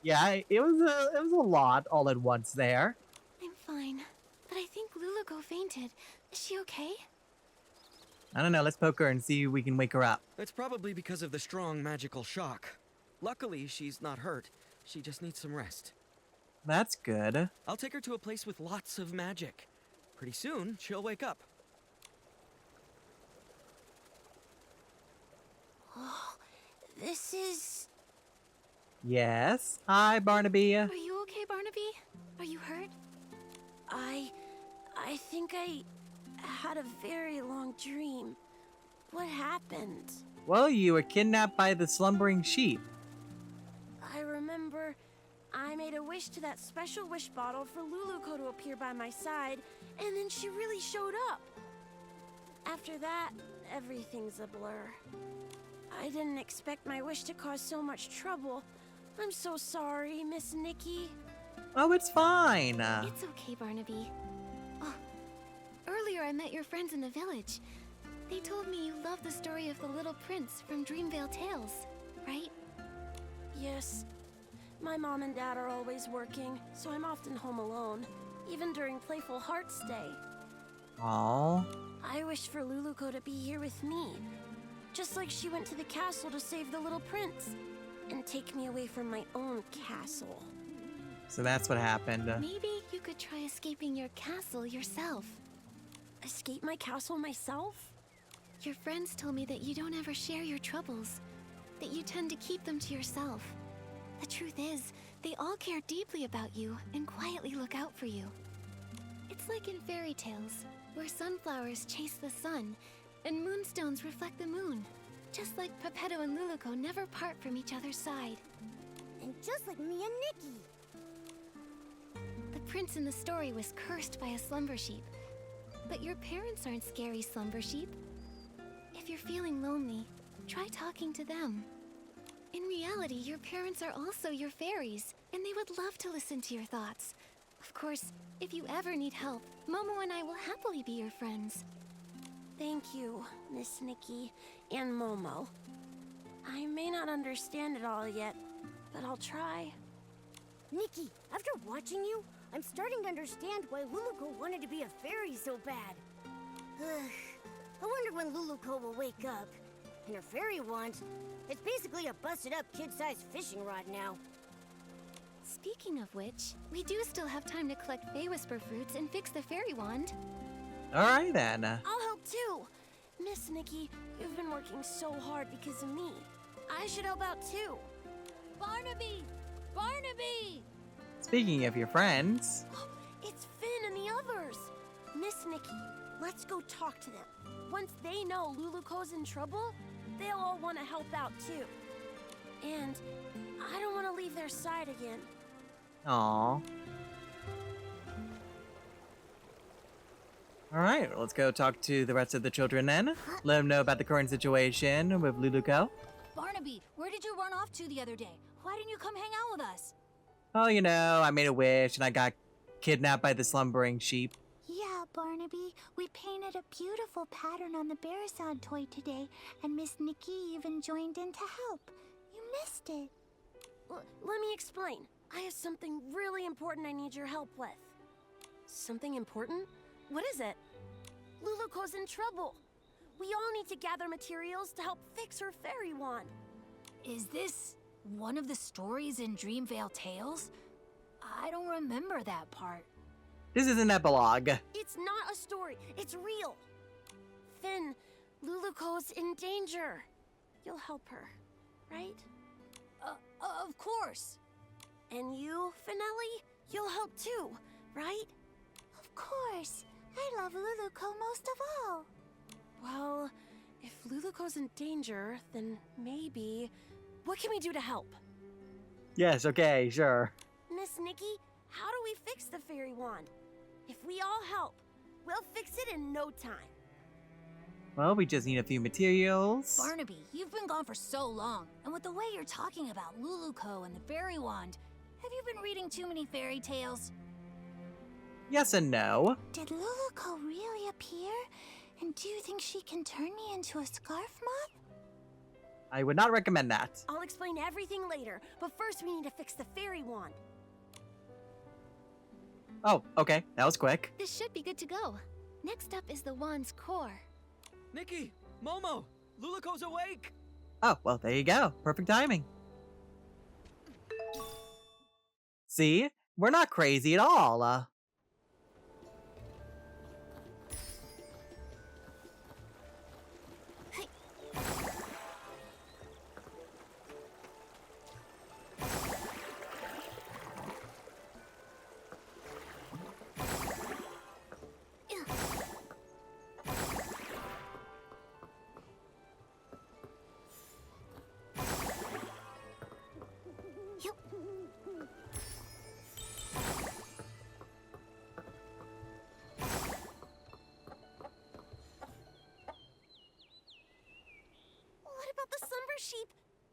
Yeah, it was a lot all at once there. I'm fine, but I think Luluco fainted. Is she okay? I don't know, let's poke her and see if we can wake her up. It's probably because of the strong magical shock. Luckily, she's not hurt. She just needs some rest. That's good. I'll take her to a place with lots of magic. Pretty soon, she'll wake up. Oh, this is... Yes? Hi, Barnaby. Are you okay, Barnaby? Are you hurt? I think I had a very long dream. What happened? Well, you were kidnapped by the slumbering sheep. I remember I made a wish to that special wish bottle for Luluco to appear by my side, and then she really showed up. After that, everything's a blur. I didn't expect my wish to cause so much trouble. I'm so sorry, Miss Nikki. Oh, it's fine. It's okay, Barnaby. Oh, earlier I met your friends in the village. They told me you love the story of the Little Prince from Dreamvale Tales, right? Yes. My mom and dad are always working, so I'm often home alone, even during Playful Hearts Day. Aww. I wish for Luluco to be here with me, just like she went to the castle to save the Little Prince. and take me away from my own castle. So that's what happened. Maybe you could try escaping your castle yourself. Escape my castle myself? Your friends told me that you don't ever share your troubles, that you tend to keep them to yourself. The truth is, they all care deeply about you and quietly look out for you. It's like in fairy tales, where sunflowers chase the sun and moonstones reflect the moon. Just like Pepetto and Luluco never part from each other's side. And just like me and Nikki. The prince in the story was cursed by a slumber sheep. But your parents aren't scary slumber sheep. If you're feeling lonely, try talking to them. In reality, your parents are also your fairies, and they would love to listen to your thoughts. Of course, if you ever need help, Momo and I will happily be your friends. Thank you, Miss Nikki and Momo. I may not understand it all yet, but I'll try. Nikki, after watching you, I'm starting to understand why Luluco wanted to be a fairy so bad. I wonder when Luluco will wake up. And her fairy wand, it's basically a busted-up kid-sized fishing rod now. Speaking of which, we do still have time to collect Fey Whisper fruits and fix the fairy wand. Alright then. I'll help too. Miss Nikki, you've been working so hard because of me. I should help out too. Barnaby! Barnaby! Speaking of your friends. It's Finn and the others. Miss Nikki, let's go talk to them. Once they know Luluco's in trouble, they'll all want to help out too. And I don't want to leave their side again. Aww. Alright, well, let's go talk to the rest of the children then. Let them know about the current situation with Luluco. Barnaby, where did you run off to the other day? Why didn't you come hang out with us? Oh, you know, I made a wish and I got kidnapped by the slumbering sheep. Yeah, Barnaby, we painted a beautiful pattern on the Bearson toy today, and Miss Nikki even joined in to help. You missed it. Let me explain. I have something really important I need your help with. Something important? What is it? Luluco's in trouble. We all need to gather materials to help fix her fairy wand. Is this one of the stories in Dreamvale Tales? I don't remember that part. This is an epilogue. It's not a story. It's real. Finn, Luluco's in danger. You'll help her, right? Of course. And you, Finelli, you'll help too, right? Of course. I love Luluco most of all. Well, if Luluco's in danger, then maybe... What can we do to help? Yes, okay, sure. Miss Nikki, how do we fix the fairy wand? If we all help, we'll fix it in no time. Well, we just need a few materials. Barnaby, you've been gone for so long, and with the way you're talking about Luluco and the fairy wand, have you been reading too many fairy tales? Yes and no. Did Luluco really appear? And do you think she can turn me into a scarf moth? I would not recommend that. I'll explain everything later, but first we need to fix the fairy wand. Oh, okay, that was quick. This should be good to go. Next up is the wand's core. Nikki! Momo! Luluco's awake! Oh, well, there you go. Perfect timing. See? We're not crazy at all. What about the slumber sheep?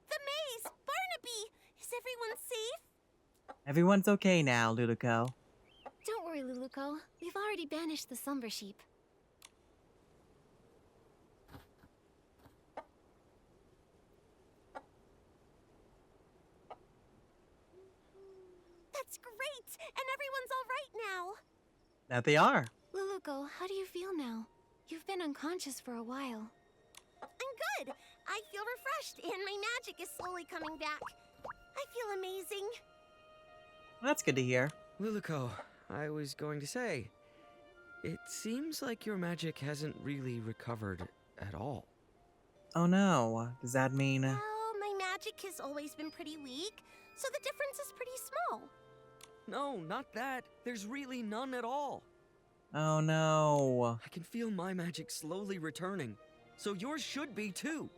The maze! Barnaby! Is everyone safe? Everyone's okay now, Luluco. Don't worry, Luluco. We've already banished the slumber sheep. That's great! And everyone's all right now! That they are. Luluco, how do you feel now? You've been unconscious for a while. I'm good! I feel refreshed, and my magic is slowly coming back. I feel amazing. That's good to hear. Luluko, I was going to say, it seems like your magic hasn't really recovered at all. Oh no, does that mean... Well, my magic has always been pretty weak, so the difference is pretty small. No, not that. There's really none at all. Oh no. I can feel my magic slowly returning, so yours should be too.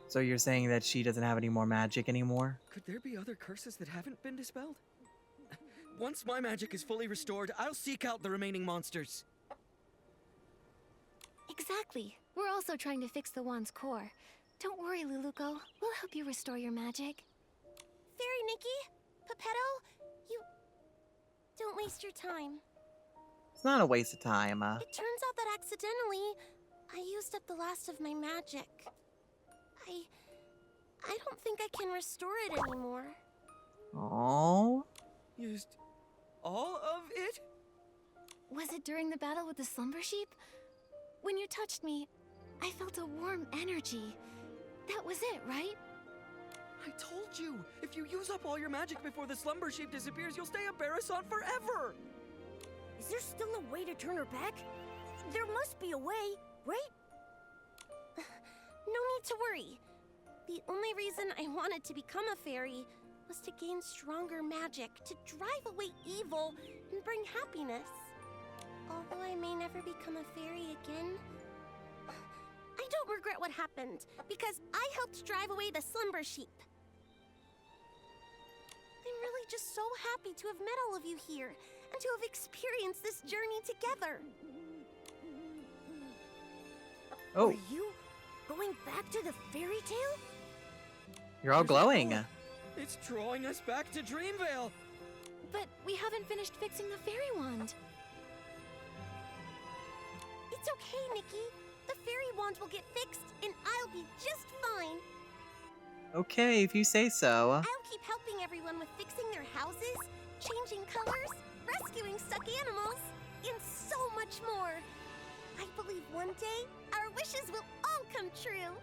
So you're saying that she doesn't have any more magic anymore? Could there be other curses that haven't been dispelled? Once my magic is fully restored, I'll seek out the remaining monsters. Exactly. We're also trying to fix the wand's core. Don't worry, Luluko. We'll help you restore your magic. Fairy Nikki, Pepetto, you... Don't waste your time. It's not a waste of time. It turns out that accidentally, I used up the last of my magic. I don't think I can restore it anymore. Oh. Used all of it? Was it during the battle with the slumber sheep? When you touched me, I felt a warm energy. That was it, right? I told you! If you use up all your magic before the slumber sheep disappears, you'll stay a Barasant forever! Is there still a way to turn her back? There must be a way, right? No need to worry. The only reason I wanted to become a fairy was to gain stronger magic, to drive away evil and bring happiness. Although I may never become a fairy again, I don't regret what happened, because I helped drive away the slumber sheep. I'm really just so happy to have met all of you here, and to have experienced this journey together. Oh, Are you going back to the fairy tale? you're all glowing. It's drawing us back to Dreamvale! But we haven't finished fixing the fairy wand. It's okay, Nikki. The fairy wand will get fixed, and I'll be just fine. Okay, if you say so. I'll keep helping everyone with fixing their houses, changing colors, rescuing stuck animals, and so much more. I believe one day, our wishes will all come true.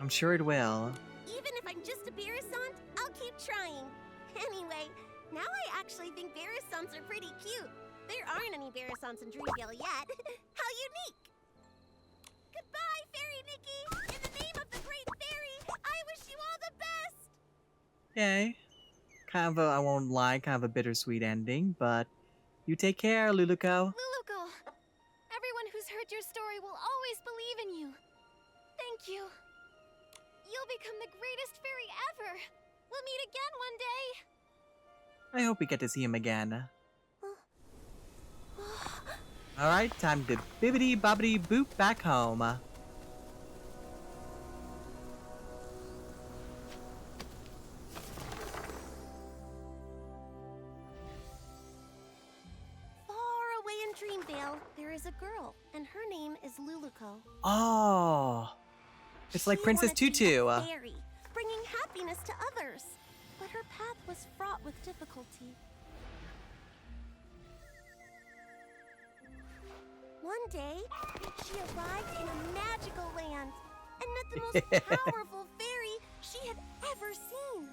I'm sure it will. Even if I'm just a Barasant, I'll keep trying. Anyway, now I actually think Barasants are pretty cute. There aren't any Barasants in Dreamvale yet. How unique! Goodbye, Fairy Nikki! In the name of the Great Fairy, I wish you all the best! Okay. Kind of a, I won't lie, kind of a bittersweet ending, but you take care, Luluko. Luluko! Everyone who's heard your story will always believe in you. Thank you. You'll become the greatest fairy ever. We'll meet again one day. I hope we get to see him again. Alright, time to bibbidi bobbidi boop back home. Far away in Dreamvale, there is a girl, and her name is Luluko. Oh. It's like She Princess wanted to be Tutu. a fairy, bringing happiness to others. But her path was fraught with difficulty. One day, she arrived in a magical land and met the most powerful fairy she had ever seen.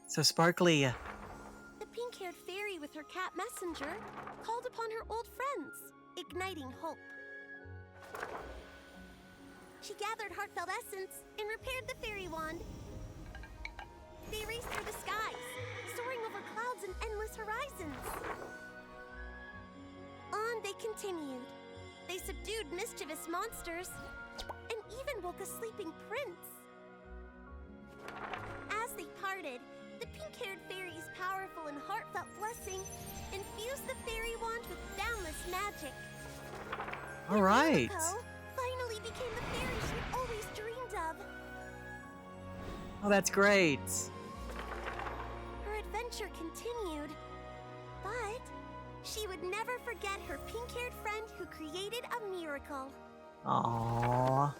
So sparkly. The pink-haired fairy with her cat messenger called upon her old friends, igniting hope. She gathered heartfelt essence and repaired the fairy wand. They raced through the skies, soaring over clouds and endless horizons. On they continued. They subdued mischievous monsters and even woke a sleeping prince. As they parted, the pink-haired fairy's powerful and heartfelt blessing infused the fairy wand with boundless magic. All right. Luluko finally became the fairy she always dreamed of. Oh, that's great. Her adventure continued, but she would never forget her pink-haired friend who created a miracle. Aww.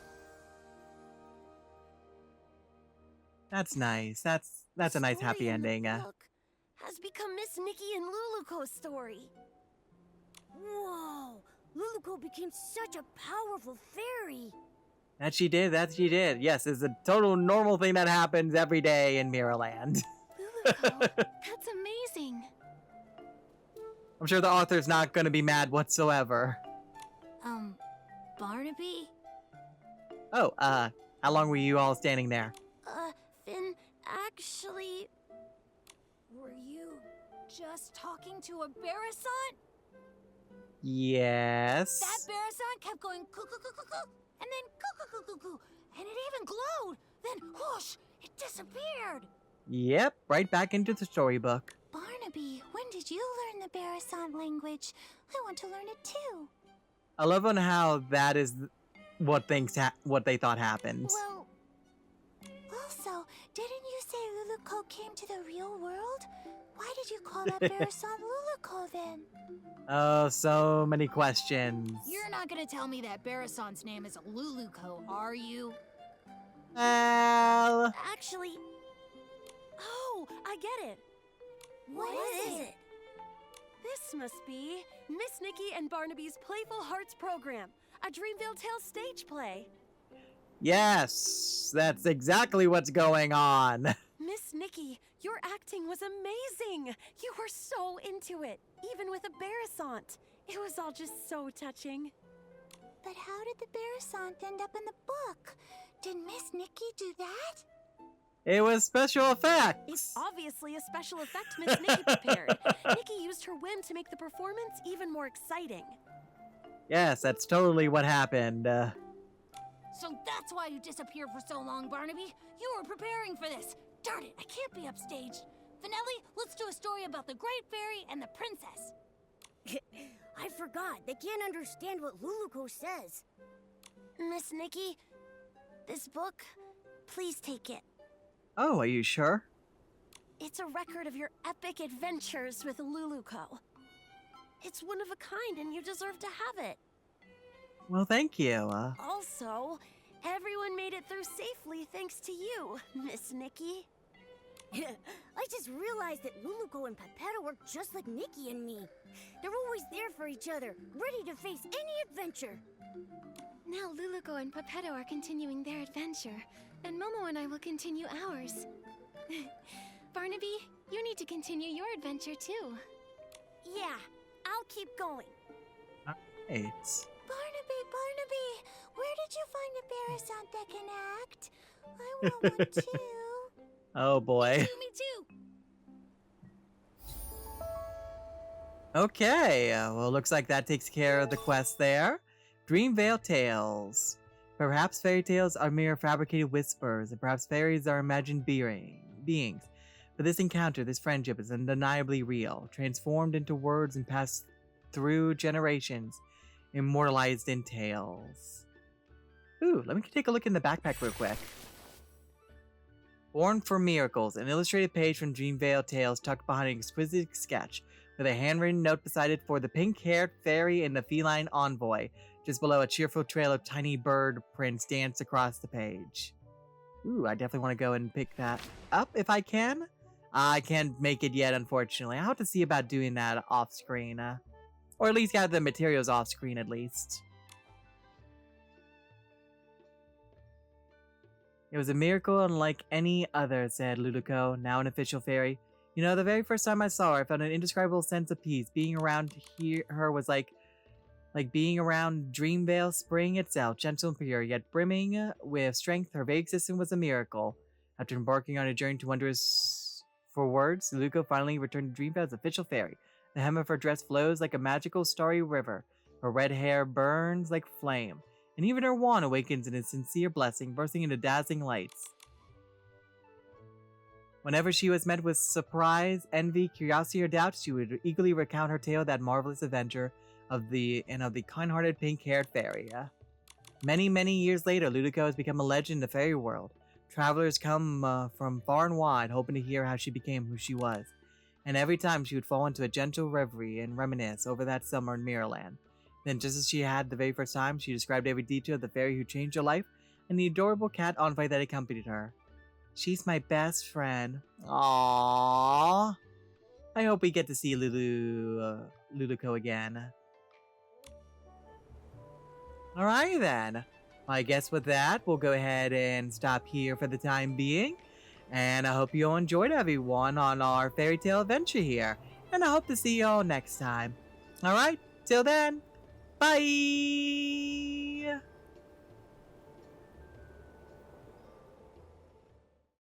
That's nice. That's a nice Story happy in the ending. book has become Miss Nikki and Luluko's story. Whoa! Luluko became such a powerful fairy. That she did, that she did. Yes, it's a total normal thing that happens every day in Mirrorland. Luluco, that's amazing. I'm sure the author's not gonna be mad whatsoever. Barnaby? Oh, how long were you all standing there? Finn, actually, Were you just talking to a Barasant? Yes. That Barasant kept going coo-coo-coo-coo-coo, and then coo-coo-coo-coo-coo, and it even glowed. Then whoosh, it disappeared. Yep, right back into the storybook. Barnaby, when did you learn the Barasant language? I want to learn it too. I love on how that is what what they thought happened. Well, also, didn't you say Luluco came to the real world? Why did you call that Barasant Luluco then? Oh, so many questions. You're not gonna tell me that Barasant's name is Luluco, are you? Well, actually. Oh, I get it. What is it? This must be Miss Nikki and Barnaby's Playful Hearts program, a Dreamville Tales stage play. yes, that's exactly what's going on. Miss Nikki, your acting was amazing. You were so into it, even with a Barasant. It was all just so touching. But how did the Barasant end up in the book? Did Miss Nikki do that? It was special effects. It's obviously a special effect Miss Nikki prepared. Nikki used her whim to make the performance even more exciting. Yes, that's totally what happened. So that's why you disappeared for so long, Barnaby. You were preparing for this. Darn it, I can't be upstaged. Finelli, let's do a story about the Great Fairy and the Princess. I forgot. They can't understand what Luluco says. Miss Nikki, this book, please take it. Oh, are you sure? It's a record of your epic adventures with Luluco. It's one of a kind and you deserve to have it. Well, thank you. Also, everyone made it through safely thanks to you, Miss Nikki. I just realized that Luluco and Pepetto are just like Nikki and me. They're always there for each other, ready to face any adventure. Now Luluco and Pepetto are continuing their adventure, and Momo and I will continue ours. Barnaby, you need to continue your adventure too. Yeah, I'll keep going. Right. Barnaby, where did you find a Barasant that can act? I want one too. Oh boy. Me too. Okay, well, looks like that takes care of the quest there. Dreamvale Tales. Perhaps fairy tales are mere fabricated whispers, and perhaps fairies are imagined beings. But this encounter, this friendship, is undeniably real, transformed into words and passed through generations, immortalized in tales. Ooh, let me take a look in the backpack real quick. Born for Miracles, an illustrated page from Dreamvale Tales tucked behind an exquisite sketch, with a handwritten note beside it for the pink-haired fairy and the feline envoy. Just below, a cheerful trail of tiny bird prints dance across the page. Ooh, I definitely want to go and pick that up if I can. I can't make it yet, unfortunately. I'll have to see about doing that off-screen. Or at least have the materials off-screen, at least. It was a miracle unlike any other, said Luluco, now an official fairy. You know, the very first time I saw her, I felt an indescribable sense of peace. Being around her was like being around Dreamvale Spring itself, gentle and pure, yet brimming with strength. Her very existence was a miracle. After embarking on a journey to wonders for words, Luluco finally returned to Dreamvale as official fairy. The hem of her dress flows like a magical starry river. Her red hair burns like flame, and even her wand awakens in a sincere blessing, bursting into dazzling lights. Whenever she was met with surprise, envy, curiosity, or doubt, she would eagerly recount her tale of that marvelous adventure of the kind-hearted pink-haired fairy. Many, many years later, Luluco has become a legend in the fairy world. Travelers come from far and wide, hoping to hear how she became who she was. And every time she would fall into a gentle reverie and reminisce over that summer in Mirrorland. Then, just as she had the very first time, she described every detail of the fairy who changed her life and the adorable cat envoy that accompanied her. She's my best friend. Aww. I hope we get to see Luluco again. Alright then. I guess with that, we'll go ahead and stop here for the time being. And I hope you all enjoyed, everyone, on our fairy tale adventure here. And I hope to see you all next time. Alright, till then, bye!